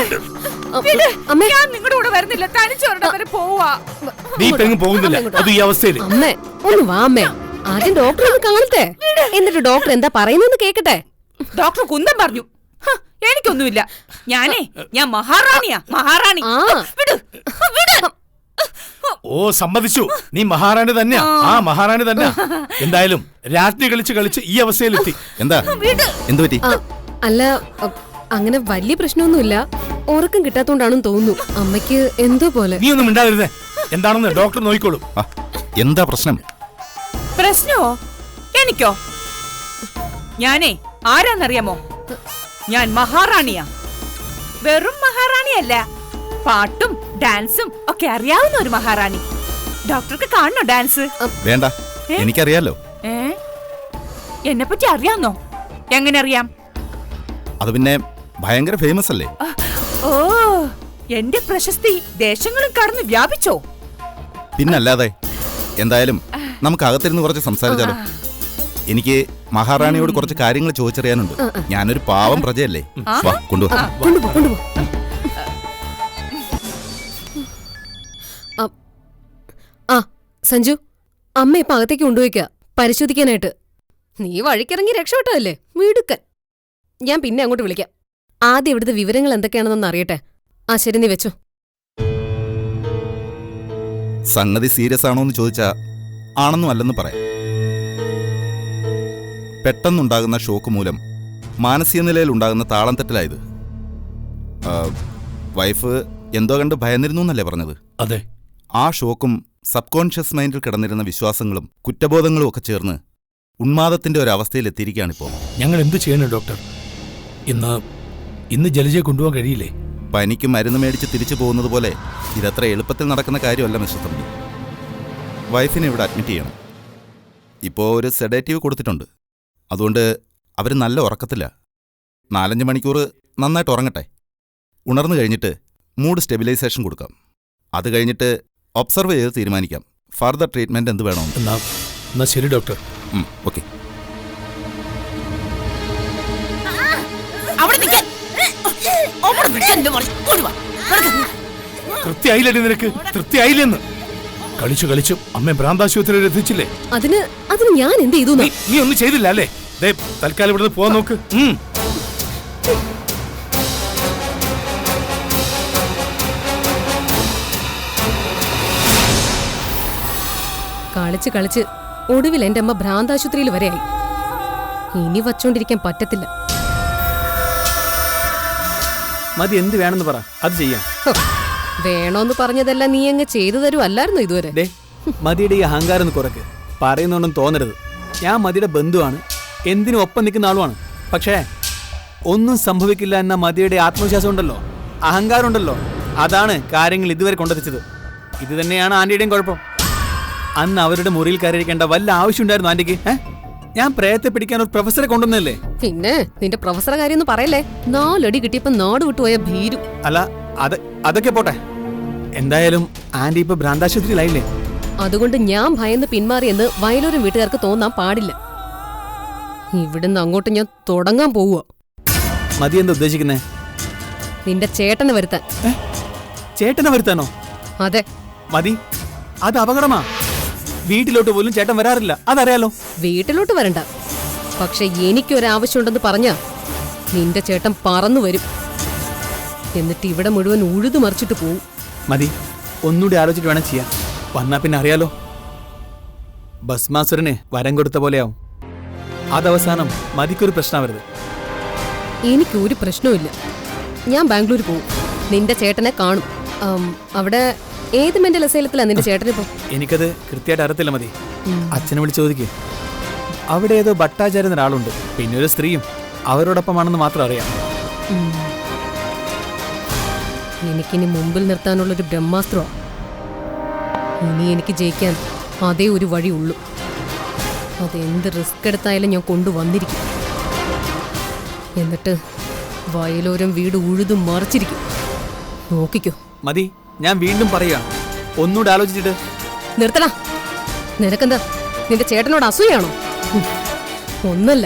ഞാൻ നിങ്ങളുടെ കൂടെ വരുന്നില്ല. തനിച്ചൊരിടം വരെ പോവാ. നീ ഇപ്പൊ പോകുന്നില്ല. അത് ഈ അവസ്ഥയിൽ. അമ്മേ ഒന്ന് വാ അമ്മേ. ആദ്യം ഡോക്ടറെ ഒന്ന് കാണട്ടെ. എന്നിട്ട് ഡോക്ടർ എന്താ പറയുന്നെന്ന് കേക്കട്ടെ. ഡോക്ടർ കുന്തം പറഞ്ഞു. എനിക്കൊന്നുമില്ല. ഞാൻ മഹാറാണിയാ. മഹാറാണി. വിട്, വിട്. ഓ, സമ്മതിച്ചു. നീ മഹാറാണി തന്നെയാ. ആ മഹാറാണി തന്നെ. എന്തായാലും രാത്രി കളിച്ച് ഈ അവസ്ഥയിലെത്തി. എന്താ എന്ത് പറ്റി? അല്ല, അങ്ങനെ വലിയ പ്രശ്നമൊന്നുമില്ല. ഉറക്കം കിട്ടാത്തോണ്ടാണെന്ന് തോന്നുന്നു. അമ്മയ്ക്ക് എന്തോ പോലെ. നീ ഒന്നും മിണ്ടാതിരുന്നേ. എന്താണെന്ന് ഡോക്ടർ നോക്കിക്കോളും. എന്താ പ്രശ്നം? പ്രശ്നമോ? എനിക്കോ? ആരാന്നറിയാമോ? ഞാൻ മഹാറാണിയാ. വെറും മഹാറാണിയല്ല, പാട്ടും ഡാൻസും ഒക്കെ അറിയാവുന്ന ഒരു മഹാറാണി. ഡോക്ടർക്ക് കാണണോ ഡാൻസ്? വേണ്ട, എനിക്കറിയാലോ. എന്നെ പറ്റി അറിയാന്നോ? എങ്ങനെ അറിയാം? അത് പിന്നെ ഭയങ്കര ഫേമസ് അല്ലേ? ഓ, എന്റെ പ്രശസ്തി ദേശങ്ങളും കടന്ന് വ്യാപിച്ചോ? പിന്നല്ലാതെ. എന്തായാലും നമുക്ക് അകത്തിരുന്ന് കുറച്ച് സംസാരിച്ചാലോ? എനിക്ക് മഹാറാണിയോട് കുറച്ച് കാര്യങ്ങൾ ചോദിച്ചറിയാനുണ്ട്. ഞാനൊരു പാവം പ്രജയല്ലേ. വാ, കൊണ്ടുപോ. ആ സഞ്ജു, അമ്മ ഇപ്പൊ അകത്തേക്ക് കൊണ്ടുപോയിക്ക പരിശോധിക്കാനായിട്ട്. നീ വഴിക്കിറങ്ങി രക്ഷപ്പെട്ടതല്ലേ, മിടുക്കൻ. ഞാൻ പിന്നെ അങ്ങോട്ട് വിളിക്കാം. ആദ്യം ഇവിടുത്തെ വിവരങ്ങൾ എന്തൊക്കെയാണെന്നൊന്ന് അറിയട്ടെ. ആ ശരി, നീ വെച്ചോ. സംഗതി സീരിയസ് ആണോന്ന് ചോദിച്ചാ ആണെന്നും അല്ലെന്ന് പറയാം. പെട്ടെന്നുണ്ടാകുന്ന ഷോക്ക് മൂലം മാനസിക നിലയിൽ ഉണ്ടാകുന്ന താളം തെറ്റലായത്. വൈഫ് എന്തോ കണ്ട് ഭയന്നിരുന്നു എന്നല്ലേ പറഞ്ഞത്? അതെ. ആ ഷോക്കും സബ് കോൺഷ്യസ് മൈൻഡിൽ കിടന്നിരുന്ന വിശ്വാസങ്ങളും കുറ്റബോധങ്ങളും ഒക്കെ ചേർന്ന് ഉന്മാദത്തിന്റെ ഒരവസ്ഥയിൽ എത്തിയിരിക്കുകയാണിപ്പോ. ഞങ്ങൾ എന്ത് ചെയ്യണം ഡോക്ടർ? ഇന്ന് ജലജയെ കൊണ്ടുപോകാൻ കഴിയില്ലേ? പനിക്ക് മരുന്ന് മേടിച്ച് തിരിച്ചു പോകുന്നത് പോലെ ഇതത്ര എളുപ്പത്തിൽ നടക്കുന്ന കാര്യമല്ല മിസ്റ്റർ തമ്പി. വൈഫിനെ ഇവിടെ അഡ്മിറ്റ് ചെയ്യണം. ഇപ്പോൾ ഒരു സെഡേറ്റീവ് കൊടുത്തിട്ടുണ്ട്. അതുകൊണ്ട് അവർ നല്ല ഉറക്കത്തില്ല. 4-5 മണിക്കൂർ നന്നായിട്ട് ഉറങ്ങട്ടെ. ഉണർന്നു കഴിഞ്ഞിട്ട് മൂഡ് സ്റ്റെബിലൈസേഷൻ കൊടുക്കാം. അത് കഴിഞ്ഞിട്ട് ഒബ്സർവ് ചെയ്ത് തീരുമാനിക്കാം ഫർദർ ട്രീറ്റ്മെന്റ് എന്ത് വേണമെന്ന്. എന്നാ ശരി ഡോക്ടർ. ഓക്കെ. തൃപ്തിയായില്ലേ നിനക്ക്? തൃപ്തിയായില്ലെന്ന് കളിച്ചു അമ്മ ഭ്രാന്താശുപത്രിയിൽ എത്തിച്ചില്ലേ? അതിന് ഞാൻ എന്ത് ചെയ്തു? നീ ഒന്നും ചെയ്തില്ല അല്ലേ? തൽക്കാലം ഇവിടുന്ന് പോവാൻ നോക്ക്. കളിച്ച് ഒടുവിൽ എന്റെ അമ്മ ഭ്രാന്താശുപത്രിയിൽ വരെയായി. ഇനി വച്ചോണ്ടിരിക്കാൻ പറ്റത്തില്ല. മതി, എന്ത് വേണമെന്ന് പറ, അത് ചെയ്യാം. വേണോന്ന് പറഞ്ഞതെല്ലാം നീ അങ്ങ് ചെയ്തു തരുമല്ലായിരുന്നു ഇതുവരെ? മതിയുടെ ഈ അഹങ്കാരം ഒന്ന് കുറയ്ക്ക്. പറയുന്നൊന്നും തോന്നരുത്. ഞാൻ മതിയുടെ ബന്ധുവാണ്, എന്തിനും ഒപ്പം നിൽക്കുന്ന ആളുമാണ്. പക്ഷേ ഒന്നും സംഭവിക്കില്ല എന്ന മതിയുടെ ആത്മവിശ്വാസം ഉണ്ടല്ലോ, അഹങ്കാരം ഉണ്ടല്ലോ, അതാണ് കാര്യങ്ങൾ ഇതുവരെ കൊണ്ടെത്തിച്ചത്. ഇത് തന്നെയാണ് ആന്റിയുടെയും കുഴപ്പം. അന്ന് അവരുടെ മുറിയിൽ കയറിയിരിക്കേണ്ട വല്ല ആവശ്യമുണ്ടായിരുന്നു ആന്റിക്ക്? ഞാൻ പ്രേയത്തെ പിടിക്കാൻ ഒരു പ്രൊഫസറെ കൊണ്ടുവന്നല്ലേ? പിന്നെ നിന്റെ പ്രൊഫസറെ കാര്യമൊന്നും പറയല്ലേ. 4 അടി കിട്ടിയപ്പോ നാട് വിട്ടുപോയ ഭീരു. അല്ല, അതൊക്കെ പോട്ടെ. എന്തായാലും ആന്റി ഇപ്പൊ ഭ്രാന്താശുപത്രിയിലായില്ലേ? അതുകൊണ്ട് ഞാൻ ഭയന്ന് പിന്മാറിയെന്ന് വയലൂരും വീട്ടുകാർക്ക് തോന്നാൻ പാടില്ല. ഇവിടുന്ന് അങ്ങോട്ട് ഞാൻ തുടങ്ങാൻ പോവുക. മതി എന്താ ഉദ്ദേശിക്കുന്നേ? നിന്റെ ചേട്ടനെ വരുത്താൻ. ചേട്ടനെ വരുത്താനോ? അതെ. മതി, അത് അപകടമാ. വീട്ടിലോട്ട് പോലും ചേട്ടൻ വരാറില്ല, അതറിയാലോ. വീട്ടിലോട്ട് വരണ്ട, പക്ഷെ എനിക്കൊരാവശ്യമുണ്ടെന്ന് പറഞ്ഞാ നിന്റെ ചേട്ടൻ പറന്നു വരും. എന്നിട്ട് ഇവിടെ മുഴുവൻ ഉഴുതു മറിച്ചിട്ട് പോവും. മതി, ഒന്നുകൂടി ആലോചിച്ചിട്ട് വേണം ചെയ്യാൻ. വന്നാ പിന്നെ അറിയാലോ, ഭസ്മാസുരന് വരം കൊടുത്ത പോലെയാവും. അതവസാനം മതിക്കൊരു പ്രശ്നമാവരുത്. എനിക്കൊരു പ്രശ്നവുമില്ല. ഞാൻ ബാംഗ്ലൂർ പോവും, നിന്റെ ചേട്ടനെ കാണും. അവിടെ ഏത് മെന്റൽ അസൈലത്തിലാ നിന്റെ ചേട്ടനിപ്പോ? എനിക്കത് കൃത്യമായിട്ട് അറിയത്തില്ല. മതി, അച്ഛനെ വിളിച്ച് ചോദിക്കേ. അവിടെ ഏതോ ഭട്ടാചാര്യ ഒരാളുണ്ട്, പിന്നെ ഒരു സ്ത്രീയും അവരോടൊപ്പമാണെന്ന് മാത്രം അറിയാം. എനിക്കിനി മുമ്പിൽ നിർത്താനുള്ളൊരു ബ്രഹ്മാസ്ത്രമാണ്. ഇനി എനിക്ക് ജയിക്കാൻ അതേ ഒരു വഴി ഉള്ളൂ. അതെന്ത് റിസ്ക് എടുത്തായാലും ഞാൻ കൊണ്ടുവന്നിരിക്കും. എന്നിട്ട് വയലോരം വീട് ഉഴുതും മറിച്ചിരിക്കും. നോക്കിക്കോ. മതി, ഞാൻ വീണ്ടും പറയാ, ഒന്നുകൂടെ ആലോചിച്ചിട്ട്. നിർത്തടാ. നിനക്കെന്താ നിന്റെ ചേട്ടനോട് അസൂയാണോ? ഒന്നല്ല,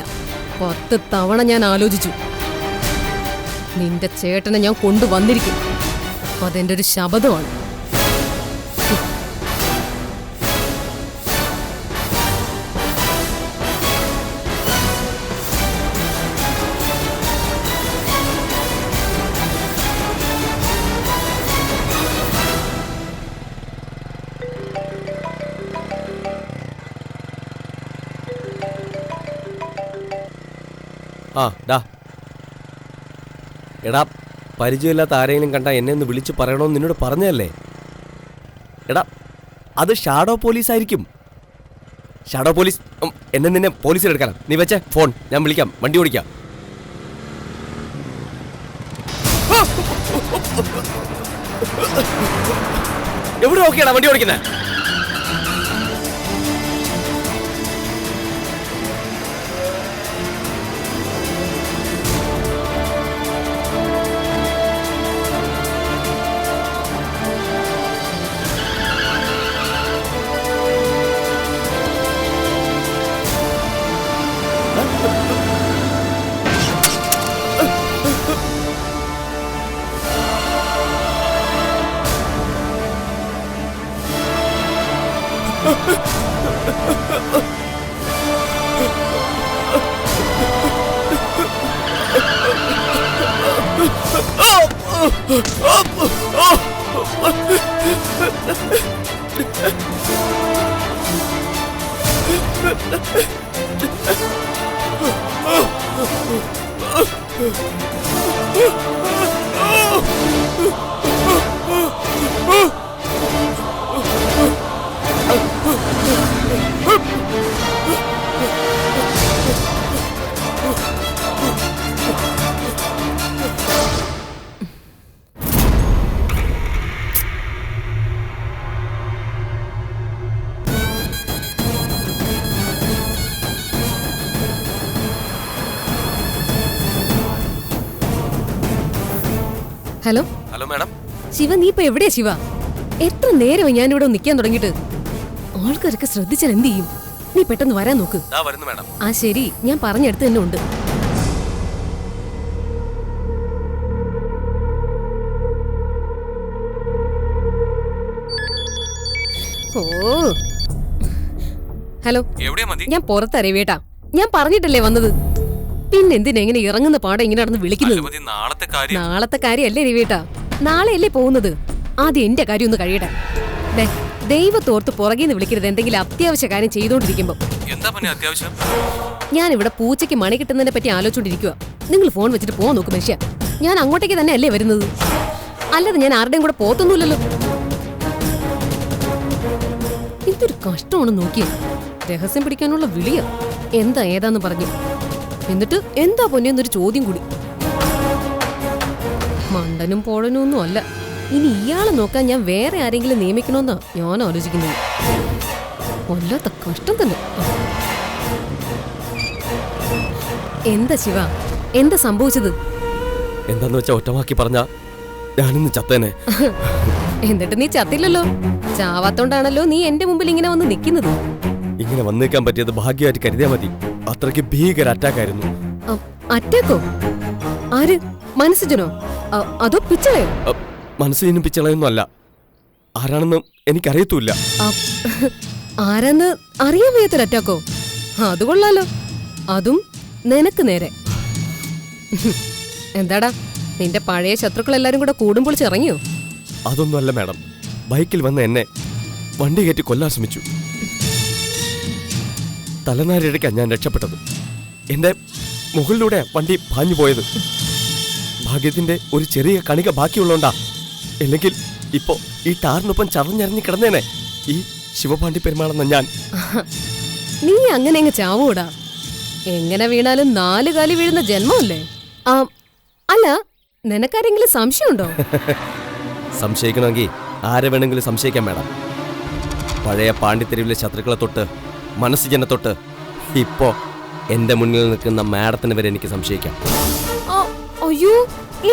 10 തവണ ഞാൻ ആലോചിച്ചു. നിന്റെ ചേട്ടനെ ഞാൻ കൊണ്ടുവന്നിരിക്കും. അതെന്റെ ഒരു ശപഥമാണ്. എടാ, പരിചയമില്ലാത്ത ആരെങ്കിലും കണ്ടാ എന്നെ ഒന്ന് വിളിച്ചു പറയണമെന്ന് നിന്നോട് പറഞ്ഞതല്ലേ? എടാ, അത് ഷാഡോ പോലീസ് ആയിരിക്കും. ഷാഡോ പോലീസ് എന്നെ നിന്നെ പോലീസിലെടുക്കണം. നീ വെച്ചേ ഫോൺ, ഞാൻ വിളിക്കാം, വണ്ടി ഓടിക്കാം. എവിടെ നോക്കിയാടാ വണ്ടി ഓടിക്കുന്നത്? Hello hello madam. ശിവ, നീ ഇപ്പൊ എവിടെയാ ശിവ? എത്ര നേരമായി ഞാൻ ഇവിടെ നിൽക്കാൻ തുടങ്ങിയിട്ട്. ആൾക്കാരൊക്കെ ശ്രദ്ധിച്ചാൽ എന്ത് ചെയ്യും? നീ പെട്ടെന്ന് വരാൻ നോക്ക്. വരുന്നു മാഡം. ആ ശരി, ഞാൻ പറഞ്ഞെടുത്ത് തന്നെ ഉണ്ട്. ഓ ഹലോ, ഞാൻ പുറത്തറിയേട്ടാ. ഞാൻ പറഞ്ഞിട്ടല്ലേ വന്നത്. പിന്നെന്തിനാ ഇങ്ങനെ ഇറങ്ങുന്ന പാടം ഇങ്ങനെ നടന്ന് വിളിക്കുന്നത്? നാളത്തെ കാര്യല്ലേ രവിയേട്ടാ, നാളെയല്ലേ പോകുന്നത്. ആദ്യം എന്റെ കാര്യം ഒന്ന് കഴിയട്ടെ. ദൈവത്തോർത്ത് പുറകേന്ന് വിളിക്കരുത് എന്തെങ്കിലും അത്യാവശ്യ കാര്യം ചെയ്തോണ്ടിരിക്കുമ്പോ. ഞാൻ ഇവിടെ പൂച്ചയ്ക്ക് മണി കിട്ടുന്നതിനെ പറ്റി ആലോചിച്ചോണ്ടിരിക്കുക. നിങ്ങൾ ഫോൺ വെച്ചിട്ട് പോവാൻ നോക്ക് മനുഷ്യ. ഞാൻ അങ്ങോട്ടേക്ക് തന്നെ അല്ലേ വരുന്നത്, അല്ലാതെ ഞാൻ ആരുടെയും കൂടെ പോത്തൊന്നുമില്ലല്ലോ. ഇതൊരു കഷ്ടമാണ് നോക്കിയേ. രഹസ്യം പിടിക്കാനുള്ള വിളിയാ. എന്താ ഏതാന്ന് പറഞ്ഞു. എന്നിട്ട് എന്താ പൊന്നെന്നൊരു ചോദ്യം കൂടി. മണ്ടനും പോഴനും ഒന്നും അല്ല. ഇനി ഇയാളെ നോക്കാൻ ഞാൻ വേറെ ആരെങ്കിലും നിയമിക്കണമെന്നാ ഞാൻ ആലോചിക്കുന്നത്. വല്ലാത്ത കഷ്ടം തന്നെ. എന്താ ശിവ, എന്താ സംഭവിച്ചത്? എന്താന്ന് വെച്ചാ ഒറ്റവാക്കി പറഞ്ഞ ഞാനിന്ന് ചത്തേനെ. എന്നിട്ട് നീ ചത്തില്ലല്ലോ. ചാവാത്തോണ്ടാണല്ലോ നീ എന്റെ മുമ്പിൽ ഇങ്ങനെ വന്ന് നിൽക്കുന്നത്. ഇങ്ങനെ വന്നേക്കാൻ പറ്റിയത് ഭാഗ്യമായിട്ട് കരുതിയാ മതി. അത്രയ്ക്ക് ഭീകര അറ്റാക്ക് ആയിരുന്നു. അറ്റാക്കോ? ആര്? മനസ്സുജനോ അതോ പിച്ചളയോ? മനസ്സിനും പിച്ചളയൊന്നും അല്ല. ആരാണെന്ന് എനിക്കറിയത്തൂല്ല. ആരാന്ന് അറിയാൻ വയ്യാത്തൊരു അറ്റാക്കോ? അത് കൊള്ളാലോ. അതും നിനക്ക് നേരെ. എന്താടാ, നിന്റെ പഴയ ശത്രുക്കളെല്ലാരും കൂടെ കൂടുമ്പോൾ ചിറങ്ങിയോ? അതൊന്നും അല്ല മാഡം. ബൈക്കിൽ വന്ന എന്നെ വണ്ടി കയറ്റി കൊല്ലാൻ ശ്രമിച്ചു. തലനാരിഴയ്ക്കാണ് ഞാൻ രക്ഷപ്പെട്ടത്. എന്റെ മുകളിലൂടെ വണ്ടി പാഞ്ഞു പോയത്. ഭാഗ്യത്തിന്റെ ഒരു ചെറിയ കണിക ബാക്കിയുള്ളോണ്ടാ. അല്ലെങ്കിൽ ഇപ്പോ ഈ ടാറിനൊപ്പം ചറഞ്ഞറിഞ്ഞ് കിടന്നേനെ ഈ ശിവപാണ്ഡി പെരുമാളെന്ന ഞാൻ. നീ അങ്ങനെ അങ്ങ് ചാവൂടാ. എങ്ങനെ വീണാലും 4 കാലി വീഴുന്ന ജന്മമല്ലേ? അല്ല, നിനക്കാരെങ്കിലും സംശയമുണ്ടോ? സംശയിക്കണമെങ്കിൽ ആരെ വേണമെങ്കിലും സംശയിക്കാം മാഡം. പഴയ പാണ്ഡിത്തെരുവിലെ ശത്രുക്കളെ തൊട്ട് മനസ്സുജനെ തൊട്ട് ഇപ്പോ എന്റെ മുന്നിൽ നിൽക്കുന്ന മാഡത്തിന് വരെ എനിക്ക് സംശയിക്കാം. അയ്യോ,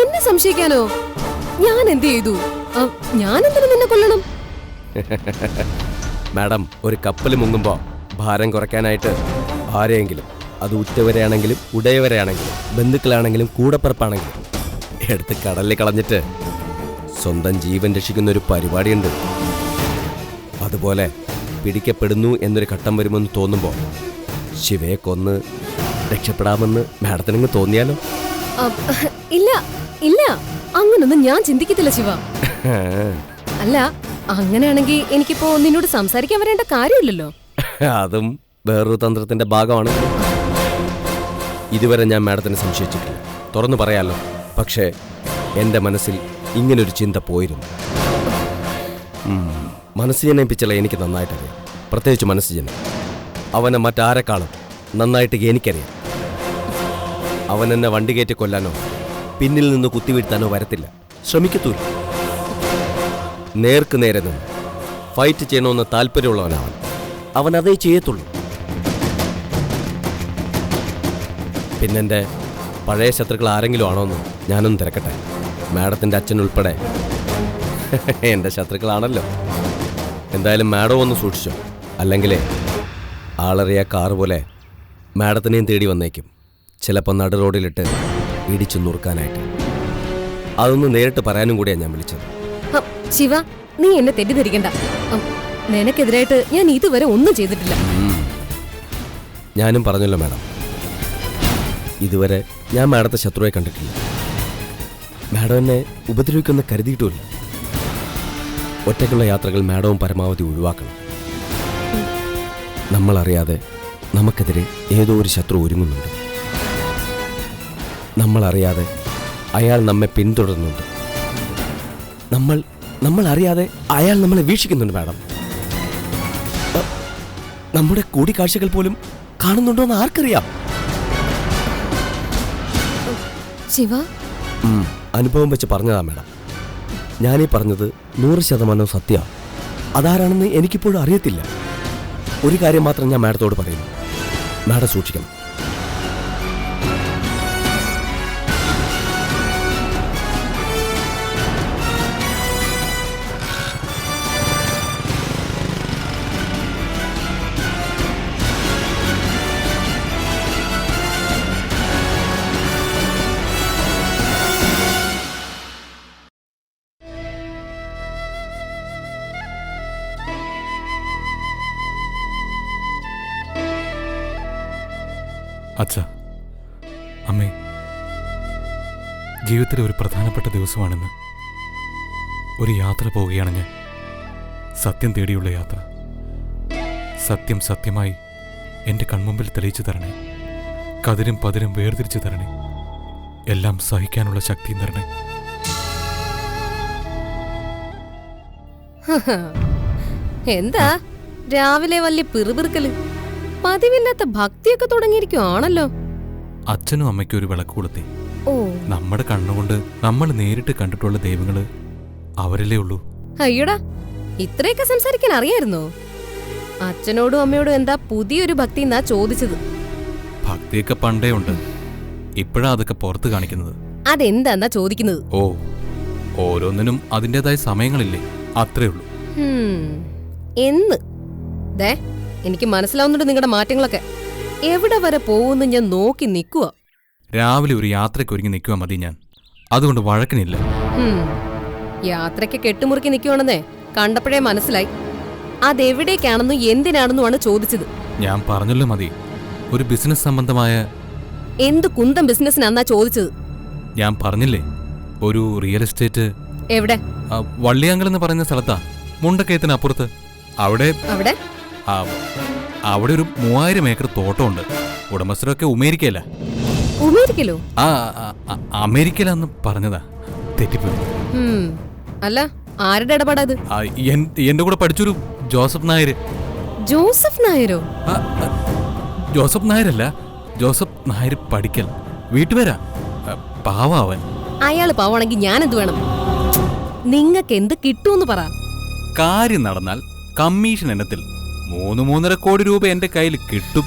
എന്നെ സംശയിക്കാനോ? ഞാൻ എന്ത് ചെയ്തു? ഞാൻ എന്തിനു നിന്നെ കൊല്ലണം? മാഡം, ഒരു കപ്പൽ മുങ്ങുമ്പോ ഭാരം കുറയ്ക്കാനായിട്ട് ആരെയെങ്കിലും, അത് ഉറ്റവരെയാണെങ്കിലും ഉടയവരെയാണെങ്കിലും ബന്ധുക്കളാണെങ്കിലും കൂടപ്പിറപ്പാണെങ്കിലും എടുത്ത് കടലിൽ കളഞ്ഞിട്ട് സ്വന്തം ജീവൻ രക്ഷിക്കുന്ന ഒരു പരിപാടിയുണ്ട്. അതുപോലെ പിടിക്കപ്പെടുന്നു എന്നൊരു ഘട്ടം വരുമെന്ന് തോന്നുമ്പോൾ ശിവയെ കൊന്ന് രക്ഷപ്പെടാമെന്ന് മാഡത്തിനങ്ങ് തോന്നിയാലോ? ഇല്ല ഇല്ല, അങ്ങനൊന്നും ഞാൻ ചിന്തിക്കത്തില്ല ശിവ. അല്ല, അങ്ങനെയാണെങ്കിൽ എനിക്കിപ്പോ നിന്നോട് സംസാരിക്കാൻ വരേണ്ട കാര്യമില്ലല്ലോ. അതും വേറൊരു തന്ത്രത്തിന്റെ ഭാഗമാണ്. ഇതുവരെ ഞാൻ മാഡത്തിനെ സംശയിച്ചിട്ടില്ല, തുറന്നു പറയാലോ. പക്ഷേ എൻ്റെ മനസ്സിൽ ഇങ്ങനൊരു ചിന്ത പോയിരുന്നു. മനസ്സുജനെ പിച്ചളെ എനിക്ക് നന്നായിട്ടറിയാം, പ്രത്യേകിച്ച് മനസ്സുജനെ. അവനെ മറ്റാരെക്കാളും നന്നായിട്ട് എനിക്കറിയാം. അവൻ എന്നെ വണ്ടി കയറ്റി കൊല്ലാനോ പിന്നിൽ നിന്ന് കുത്തിവീഴ്ത്താനോ വരത്തില്ല, ശ്രമിക്കത്തൂല്ല. നേർക്ക് നേരെ നിന്ന് ഫൈറ്റ് ചെയ്യണമെന്ന് താല്പര്യമുള്ളവനാണ് അവൻ, അതേ ചെയ്യത്തുള്ളൂ. പിന്നെൻ്റെ പഴയ ശത്രുക്കൾ ആരെങ്കിലും ആണോന്ന് ഞാനൊന്ന് തിരക്കട്ടെ. മാഡത്തിൻ്റെ അച്ഛനുൾപ്പെടെ എൻ്റെ ശത്രുക്കളാണല്ലോ. എന്തായാലും മാഡം ഒന്ന് സൂക്ഷിച്ചോ, അല്ലെങ്കിൽ ആളറിയ കാറ് പോലെ മാഡത്തിനെയും തേടി വന്നേക്കും. ചിലപ്പോൾ നട റോഡിലിട്ട് ഇടിച്ചു നുറുക്കാനായിട്ട്. അതൊന്ന് നേരിട്ട് പറയാനും കൂടിയാണ് ഞാൻ വിളിച്ചത്. ശിവ, നീ എന്നെ തെറ്റിദ്ധരിക്കണ്ട. നിനക്കെതിരായിട്ട് ഞാൻ ഇതുവരെ ഒന്നും ചെയ്തിട്ടില്ല. ഞാനും പറഞ്ഞല്ലോ മാഡം, ഇതുവരെ ഞാൻ മാഡത്തെ ശത്രുവായി കണ്ടിട്ടില്ല. മാഡം എന്നെ ഉപദ്രവിക്കുമെന്ന് കരുതിയിട്ടുമില്ല. ഒറ്റയ്ക്കുള്ള യാത്രകൾ മാഡവും പരമാവധി ഒഴിവാക്കണം. നമ്മളറിയാതെ നമുക്കെതിരെ ഏതോ ഒരു ശത്രു ഒരുങ്ങുന്നുണ്ട്. നമ്മളറിയാതെ അയാൾ നമ്മെ പിന്തുടരുന്നുണ്ട്. നമ്മൾ അറിയാതെ അയാൾ നമ്മളെ വീക്ഷിക്കുന്നുണ്ട് മാഡം. നമ്മുടെ കൂടിക്കാഴ്ചകൾ പോലും കാണുന്നുണ്ടോന്ന് ആർക്കറിയാം? ശിവ, അനുഭവം വെച്ച് പറഞ്ഞതാ മാഡം. ഞാനീ പറഞ്ഞത് 100% സത്യ. അതാരാണെന്ന് എനിക്കിപ്പോഴും അറിയത്തില്ല. ഒരു കാര്യം മാത്രം ഞാൻ മാഡത്തോട് പറയുന്നു, മാഡം സൂക്ഷിക്കണം. അച്ഛാ, അമ്മേ, ജീവിതത്തിലെ ഒരു പ്രധാനപ്പെട്ട ദിവസമാണെന്ന്. ഒരു യാത്ര പോവുകയാണ് ഞാൻ. സത്യം തേടിയുള്ള യാത്ര. സത്യം സത്യമായി എൻ്റെ കൺമുമ്പിൽ തെളിയിച്ചു തരണേ. കതിരും പതിരും വേർതിരിച്ചു തരണേ. എല്ലാം സഹിക്കാനുള്ള ശക്തിയും തരണേ. എന്താ രാവിലെ വലിയ പിറുപിറുക്കല്? പതിവില്ലാത്ത ഭക്തിയൊക്കെ തുടങ്ങിയിരിക്കുവാണല്ലോ. അച്ഛനും അമ്മയ്ക്കും ഒരു വിളക്ക് കൊളുത്തി. ഓ, നമ്മുടെ കണ്ണുകൊണ്ട് നമ്മൾ നേരിട്ട് കണ്ടിട്ടുള്ള ദൈവങ്ങള് അവരല്ലേ ഉള്ളൂ. അയ്യടാ, ഇത്രയൊക്കെ സംസാരിക്കാൻ അറിയായിരുന്നോ? അച്ഛനോടും അമ്മയോടും എന്താ പുതിയൊരു ഭക്തി എന്നാ ചോദിച്ചത്. ഭക്തിയൊക്കെ പണ്ടേ ഉണ്ട്, ഇപ്പോഴാ അതൊക്കെ പുറത്ത് കാണിക്കുന്നത്. അതെന്താ ചോദിക്കുന്നത്? ഓ, ഓരോന്നിനും അതിൻ്റെതായ സമയങ്ങളില്ലേ, അത്രേ ഉള്ളൂ. എന്ന് ദേ, എനിക്ക് മനസ്സിലാവുന്നുണ്ട് നിങ്ങളുടെ മാറ്റങ്ങളൊക്കെ. എവിടെ വരെ പോകുന്നു ഞാൻ നോക്കി നിൽക്കുക. രാവിലെ ഒരു യാത്രയ്ക്ക് ഒരുങ്ങി നിൽക്കുക മതി ഞാൻ. അതുകൊണ്ട് വഴക്കിനില്ല. യാത്രയ്ക്ക് കെട്ടുമുറുക്കി നിൽക്കുവാണെന്നേ കണ്ടപ്പോഴേ മനസ്സിലായി. അതെവിടേക്കാണെന്നും എന്തിനാണെന്നുമാണ് ചോദിച്ചത്. ഞാൻ പറഞ്ഞല്ലോ മതി, ഒരു ബിസിനസ് സംബന്ധമായ. എന്ത് കുന്തം ബിസിനസ്സിനാന്നാ ചോദിച്ചത്? ഞാൻ പറഞ്ഞില്ലേ, ഒരു റിയൽ എസ്റ്റേറ്റ്. എവിടെ? വള്ളിയാങ്കൽ എന്ന് പറയുന്ന സ്ഥലത്താ, മുണ്ടക്കയത്തിനപ്പുറത്ത്. അവിടെ അവിടെ ഒരു 3000 ഏക്കർ തോട്ടമുണ്ട്. ഉടമസ്ഥരൊക്കെ ഉമേരിക്കയില്ല. ഉമേരിക്കലോ? അമേരിക്കയിലാന്ന് പറഞ്ഞതാ, തെറ്റിപ്പോയി. അല്ല, ആരുടെ ഇടപാടാത്? എന്റെ കൂടെ പഠിച്ചൊരു ജോസഫ് നായർ. ജോസഫ് നായരോ? ജോസഫ് നായരല്ല, ജോസഫ് നായർ പഠിക്കൽ. വീട്ടുപേരാ. പാവാവൻ. അയാള് പാവാണെങ്കിൽ ഞാനെന്ത് വേണം? നിങ്ങക്ക് എന്ത് കിട്ടൂന്ന് പറ. കാര്യം നടന്നാൽ കമ്മീഷൻ ഇനത്തിൽ 3-3.5 കോടി രൂപ എന്റെ കയ്യിൽ കിട്ടും.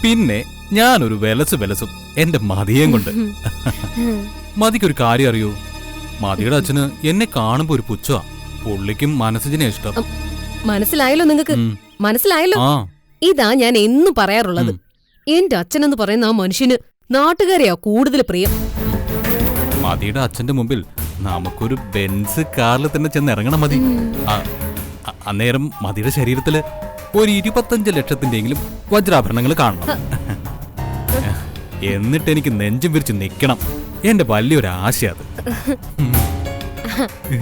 പിന്നെ ഞാനൊരു വെലസും എന്റെ മതിയേം കൊണ്ട്. മതിക്കൊരു കാര്യം അറിയോ? മതിയുടെ അച്ഛന് എന്നെ കാണുമ്പോ ഒരു പുച്ഛാ. പുള്ളിക്കും മനസ്സിനെ ഇഷ്ടം. മനസ്സിലായല്ലോ നിങ്ങക്ക്? മനസ്സിലായല്ലോ? ഇതാ ഞാൻ എന്നും പറയാറുള്ളത്. എന്റെ അച്ഛനെന്ന് പറയുന്ന ആ മനുഷ്യന് നാട്ടുകാരെയാ കൂടുതൽ പ്രിയം. മതിയുടെ അച്ഛന്റെ മുമ്പിൽ നമുക്കൊരു ബെൻസ് കാറിൽ തന്നെ ചെന്ന് ഇറങ്ങണം മതി. അന്നേരം മതിയുടെ ശരീരത്തില് ഒരു 25 ലക്ഷത്തിന്റെയെങ്കിലും വജ്രാഭരണങ്ങൾ കാണണം. എന്നിട്ട് എനിക്ക് നെഞ്ചും വിരിച്ച് നിൽക്കണം. എന്റെ വലിയൊരു ആശയത്.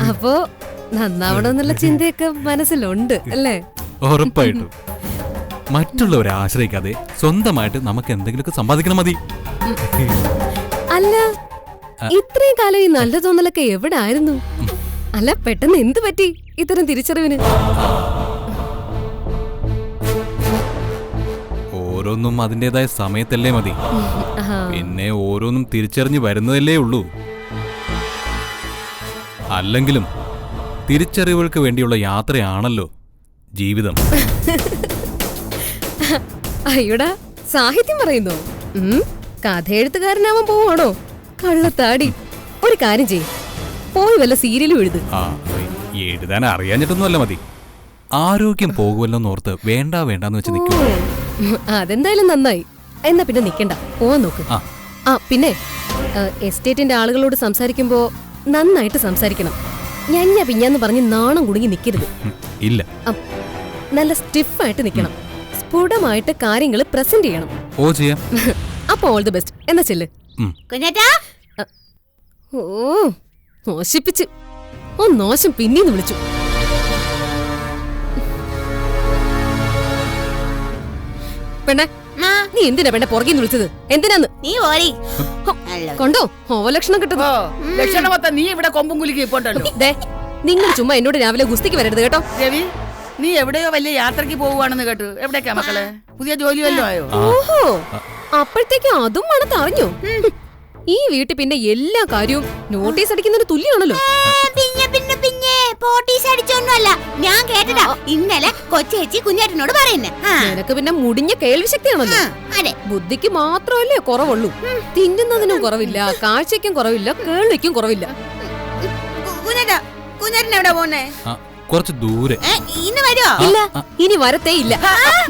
അപ്പോ നന്നാവണമെന്നുള്ള ചിന്തയൊക്കെ മനസ്സിലുണ്ട് അല്ലേ? ഉറപ്പായിട്ടും. മറ്റുള്ളവരെ ആശ്രയിക്കാതെ സ്വന്തമായിട്ട് നമുക്ക് എന്തെങ്കിലുമൊക്കെ സമ്പാദിക്കണം മതി. അല്ല, ഇത്രയും കാലം ഈ നല്ല തോന്നലൊക്കെ എവിടെ ആയിരുന്നു? അല്ല, പെട്ടെന്ന് എന്ത് പറ്റി ഇത്തരം തിരിച്ചറിവിന്? ഓരോന്നും അതിൻ്റെതായ സമയത്തല്ലേ മതി. പിന്നെ ഓരോന്നും തിരിച്ചറിഞ്ഞ് വരുന്നതല്ലേ ഉള്ളൂ. അല്ലെങ്കിലും തിരിച്ചറിവുകൾക്ക് വേണ്ടിയുള്ള യാത്രയാണല്ലോ ജീവിതം. അയ്യോടാ, സാഹിത്യം പറയുന്നോ? കഥയെഴുത്തുകാരനാവാൻ പോവാണോ? കള്ളത്താടി. ഒരു കാര്യം ചെയ്യ്, പോയി വല്ല സീരിയലും എഴുത്. എഴുതാൻ അറിയാഞ്ഞിട്ടൊന്നുമല്ല മതി. ആരോഗ്യം പോകുമല്ലോന്നോർത്ത് വേണ്ടാന്ന് വെച്ച് നിൽക്കുക. അതെന്തായാലും നന്നായി. എന്നാ പിന്നെ നിക്കണ്ട, പോവാൻ നോക്ക്. പിന്നെ എസ്റ്റേറ്റിന്റെ ആളുകളോട് സംസാരിക്കുമ്പോ നന്നായിട്ട് സംസാരിക്കണം. ഞഞ്ഞ പിഞ്ഞാന്ന് പറഞ്ഞ് നാണം കുടുങ്ങി നിൽക്കരുത്. ഇല്ല. നല്ല സ്റ്റിഫായിട്ട് നിൽക്കണം. സ്ഫുടമായിട്ട് കാര്യങ്ങൾ പ്രസന്റ് ചെയ്യണം. ഓ ചെയ്യാം. അപ്പൊ ഓൾ ദി ബെസ്റ്റ്. എന്നാ ചെല്ല്. കുഞ്ഞേട്ടാ. ഓ മോശിപ്പിച്ച്. ഓ നോശം പിന്നീന്ന് വിളിച്ചു. പെണ്ണെ, നീ എന്തിനാ പെണ്ണെ പുറകിന്ന് വിളിച്ചത്? എന്തിനാന്ന്? നീ ഓടി കൊണ്ടോ ഓലക്ഷണം കിട്ടുന്നു. ലക്ഷണം മൊത്തം നീ ഇവിടെ കൊമ്പും കുലുക്കി ഇപ്പോണ്ടല്ലോ. നിങ്ങൾ ചുമ്മാ എന്നോട് രാവിലെ ഗുസ്തിക്ക് വരരുത് കേട്ടോ. രവി, നീ എവിടെയോ വലിയ യാത്രക്ക് പോവുകയാണെന്ന് കേട്ടു. എവിടേക്കാ മക്കളെ? പുതിയ ജോലി വല്ലോ ആയോ? ഓഹോ, അപ്പോഴത്തേക്കും അതും മണത്തറിഞ്ഞു. ഈ വീട്ടിൽ പിന്നെ എല്ലാ കാര്യവും നോട്ടീസ് അടിക്കുന്നതിന് തുല്യാണല്ലോ. പിന്നെ പോട്ടീസ് അടിച്ചൊന്നുമല്ല, ഞാൻ കേട്ടതാ ഇന്നലെ കൊച്ചേച്ചി കുഞ്ഞേട്ടനോട് പറയുന്നേ. നിനക്ക് പിന്നെ മുടിഞ്ഞ കേൾവി ശക്തിയാണല്ലോ. ബുദ്ധിക്ക് മാത്രമല്ലേ കുറവുള്ളൂ. തിന്നുന്നതിനും കുറവില്ല, കാഴ്ചയ്ക്കും കുറവില്ല, കേൾവിക്കും കുറവില്ല. കുഞ്ഞേട്ടൻ എവിടെ പോന്നേ? കുറച്ച് ദൂരെ. ഇന്ന് വരുമോ? ഇല്ല, ഇനി വരത്തേ ഇല്ല.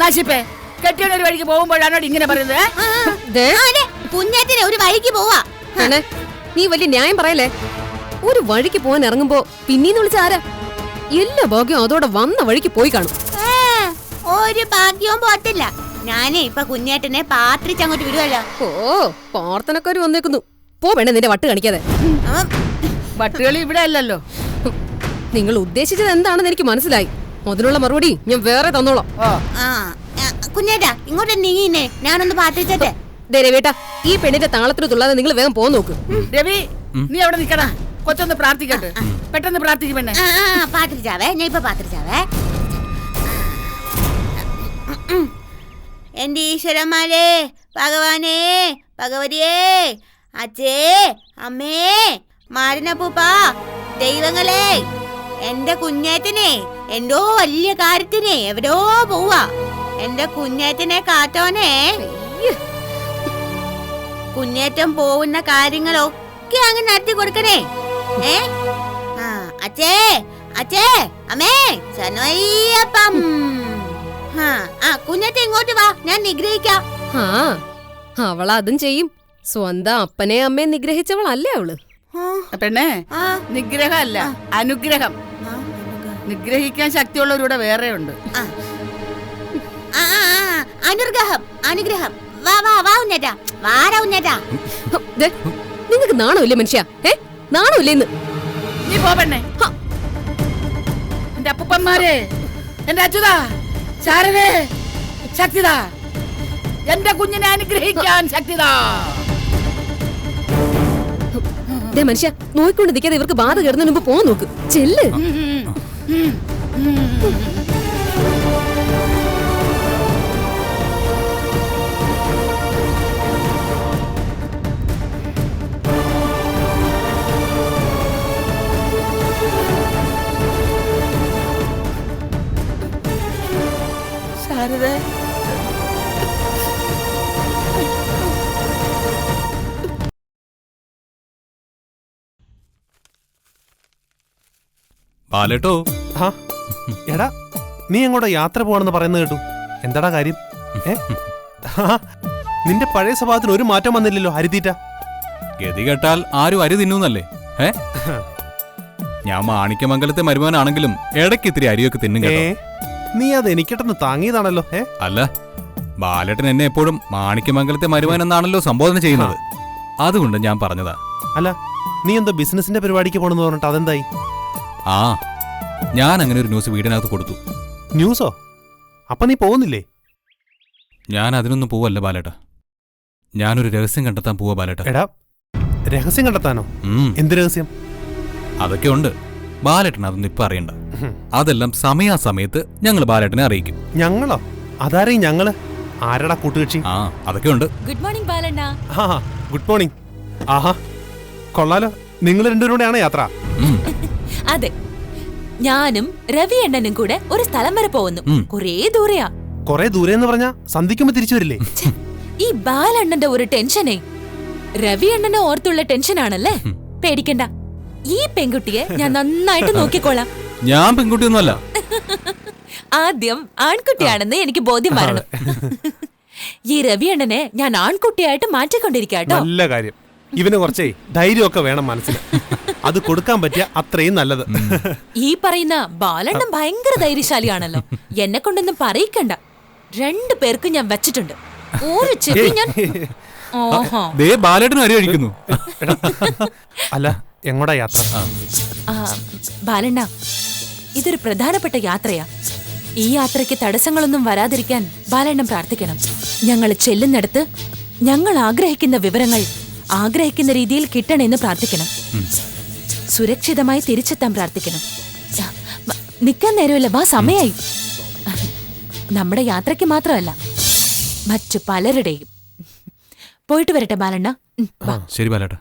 നാശിപ്പേ, കെട്ടിയോടെ ഒരു വഴിക്ക് പോകുമ്പോഴാണോ ഇങ്ങനെ പറയുന്നത്? കുഞ്ഞേട്ടനെ ഒരു വഴിക്ക് പോവാ. നീ വലിയ ന്യായം പറയല്ലേ. ഒരു വഴിക്ക് പോകാൻ ഇറങ്ങുമ്പോ പിന്നീന്ന് വിളിച്ച ആരാ? എല്ലാ ഭാഗ്യവും അതോടെ വന്ന വഴിക്ക് പോയി കാണും. ഒരു ഭാഗ്യവും പോത്തില്ല. ഞാനേ ഇപ്പൊ കുഞ്ഞേട്ടനെ പാത്രിച്ചങ്ങോട്ട് വിടുവല്ലോ. ഓ, പ്രാർത്ഥനക്കാര് വന്നേക്കുന്നു. പോ വേണേ നിന്റെ വട്ട് കാണിക്കാതെ. വട്ടുകളി ഇവിടെ അല്ലല്ലോ. നിങ്ങൾ ഉദ്ദേശിച്ചത് എന്താണെന്ന് എനിക്ക് മനസ്സിലായി. അതിനുള്ള മറുപടി ഞാൻ വേറെ തന്നോളാം. കുഞ്ഞേട്ടാ ഇങ്ങോട്ട് നീങ്ങിന്നേ, ഞാനൊന്ന് പാത്രിച്ചേ. രവേട്ടാ, ഈ പെണ്ണിന്റെ താളത്തിന് തുള്ളാതെ നിങ്ങൾ വേഗം പോകാൻ നോക്ക്. രവി, നീ അവിടെ നിക്കടാ. കൊച്ചൊന്ന് പ്രാർത്ഥിക്കട്ടെ. പെട്ടെന്ന് പ്രാർത്ഥിക്കും പെണ്ണെ. പാത്രിച്ചാവേ, ഞാൻ ഇപ്പൊ പാത്രിച്ചാവേ. എന്റെ ഈശ്വരന്മാരെ, ഭഗവാനേ, ഭഗവതിയേ, അച്ഛേ, അമ്മേ, മാരനപ്പൂപ്പ, ദൈവങ്ങളെ, എന്റെ കുഞ്ഞേറ്റനെ എന്തോ വലിയ കാര്യത്തിനെ എവിടോ പോവാ. എന്റെ കുഞ്ഞേറ്റനെ കാത്തോനെ. കുഞ്ഞേറ്റം പോകുന്ന കാര്യങ്ങളൊക്കെ അങ്ങ് നടത്തി കൊടുക്കണേ. അച്ഛേ, അച്ഛേ, അമ്മേ, ശനയ്യപ്പം. കുഞ്ഞേറ്റം ഇങ്ങോട്ട് വാ, ഞാൻ നിഗ്രഹിക്കാം. അവളതും ചെയ്യും. സ്വന്തം അപ്പനെ അമ്മയെ നിഗ്രഹിച്ചവളല്ലേ അവള്. പെണ്ണേ, നിഗ്രഹമല്ല, അനുഗ്രഹം. നിഗ്രഹിക്കാൻ ശക്തിയുള്ളവരുടെ വേറെ ഉണ്ട്. അനുഗ്രഹം, അനുഗ്രഹം. വാ വാ വാ ഉന്നേറ്റാ, വാടാ ഉന്നേറ്റാ. നിങ്ങക്ക് നാണമില്ലേ മനുഷ്യ? നാണമില്ലേ ഇന്ന്? നീ പോ പെണ്ണേ. എന്റെ അപ്പൂപ്പന്മാരെ, എന്റെ അച്യുതാ, ശാരദേ, ശക്തിതാ, എന്റെ കുഞ്ഞിനെ അനുഗ്രഹിക്കാൻ ശക്തിതാ. മനുഷ്യ, നോയിക്കൊണ്ട് നിൽക്കാതെ ഇവർക്ക് ബാധ കയറുന്നതിന് മുമ്പ് പോകാൻ നോക്ക്. ചെല്ല്. ശാരദേ, പാലേട്ടോ. എടാ, നീ എങ്ങോട്ടാ യാത്ര പോവാണെന്ന് പറയുന്നത് കേട്ടു. എന്താടാ കാര്യം? നിന്റെ പഴയ സ്വഭാവത്തിന് ഒരു മാറ്റം വന്നില്ലല്ലോ. അരിതീറ്റ ഗതി കേട്ടാൽ ആരും അരി തിന്നൂന്നല്ലേ? ഞാൻ മാണിക്യമംഗലത്തെ മരുമാനാണെങ്കിലും ഇടയ്ക്ക് ഇത്തിരി അരിയൊക്കെ തിന്നും കേട്ടോ. നീ അത് എനിക്കിട്ടൊന്ന് താങ്ങിയതാണല്ലോ. അല്ല, ബാലേട്ടൻ എന്നെ എപ്പോഴും മാണിക്യമംഗലത്തെ മരുമാൻ എന്നാണല്ലോ സംബോധന ചെയ്യുന്നത്. അതുകൊണ്ട് ഞാൻ പറഞ്ഞതാ. അല്ല, നീ എന്തോ ബിസിനസിന്റെ പരിപാടിക്ക് പോണെന്ന് പറഞ്ഞിട്ട് അതെന്തായി? ഞാൻ അങ്ങനെ ഒരു ന്യൂസ് വീടിനകത്ത് കൊടുത്തു. ന്യൂസോ? അപ്പൊ നീ പോകുന്നില്ലേ? ഞാൻ അതിനൊന്നും പോവല്ല ബാലേട്ട. ഞാനൊരു രഹസ്യം കണ്ടെത്താൻ പോവാ ബാലേട്ട. എടാ, രഹസ്യം കണ്ടെത്താനോ? എന്ത് രഹസ്യം? അതൊക്കെ ഉണ്ട്. ബാലേട്ടൻ അതൊന്നും ഇപ്പൊ അറിയണ്ട. അതെല്ലാം സമയാസമയത്ത് ഞങ്ങൾ ബാലേട്ടനെ അറിയിക്കും. ഞങ്ങളോ? അതാരേ ഞങ്ങള്? ആരടാ കൂട്ടുകക്ഷി? അതൊക്കെ ഉണ്ട്. ഗുഡ് മോർണിംഗ് ബാലണ്ണ. Good morning. ആഹാ, കൊള്ളാലോ. നിങ്ങൾ രണ്ടുപേരുടെയാണ് യാത്ര? അതെ, ഞാനും രവി അണ്ണനും കൂടെ ഒരു സ്ഥലം വരെ പോകുന്നു. കുറേ ദൂരെയാ. കൊറേ ദൂരെ എന്ന് പറഞ്ഞാ സന്ധിക്കുമ്പോ തിരിച്ചു വരില്ലേ? ഈ ബാലണ്ണന്റെ ഒരു ടെൻഷനേ രവി അണ്ണനെ ഓർത്തുള്ള ടെൻഷനാണല്ലേ? പേടിക്കണ്ട, ഈ പെൺകുട്ടിയെ ഞാൻ നന്നായിട്ട് നോക്കിക്കോളാം. ഞാൻ പെൺകുട്ടിയൊന്നുമല്ല. ആദ്യം ആൺകുട്ടിയാണെന്ന് എനിക്ക് ബോധ്യം വരണം. ഈ രവി അണ്ണനെ ഞാൻ ആൺകുട്ടിയായിട്ട് മാറ്റിക്കൊണ്ടിരിക്കാട്ടോ. നല്ല കാര്യം. ഇവന് കുറച്ചേ ധൈര്യമൊക്കെ വേണം മനസ്സിൽ. അത് കൊടുക്കാൻ പറ്റിയ അത്രയും നല്ലത്. ഈ പറയുന്ന ബാലണ്ണൻ ഭയങ്കര ധൈര്യശാലിയാണല്ലോ. എന്നെ കൊണ്ടൊന്നും പറയിക്കണ്ട. 2 പേർക്ക് ഞാൻ വെച്ചിട്ടുണ്ട്. ഒരു ചെവി ഞാൻ ഓഹോ. ദേ ബാലേട്ടനും അരി കഴിക്കുന്നു. അല്ല എങ്ങോട്ടാ യാത്ര? ബാലണ്ണ, ഇതൊരു പ്രധാനപ്പെട്ട യാത്രയാ. ഈ യാത്രയ്ക്ക് തടസ്സങ്ങളൊന്നും വരാതിരിക്കാൻ ബാലണ്ണൻ പ്രാർത്ഥിക്കണം. ഞങ്ങൾ ചെല്ലുന്നിടത്ത് ഞങ്ങൾ ആഗ്രഹിക്കുന്ന വിവരങ്ങൾ ആഗ്രഹിക്കുന്ന രീതിയിൽ കിട്ടണമെന്ന് പ്രാർത്ഥിക്കണം. സുരക്ഷിതമായി തിരിച്ചെത്താൻ പ്രാർത്ഥിക്കണം. നിൽക്കാൻ നേരമില്ല, വാ, സമയായി. നമ്മുടെ യാത്രയ്ക്ക് മാത്രമല്ല, മറ്റു പലരുടെയും. പോയിട്ട് വരട്ടെ ബാലണ്ണ. ശരി ബാലേട്ട.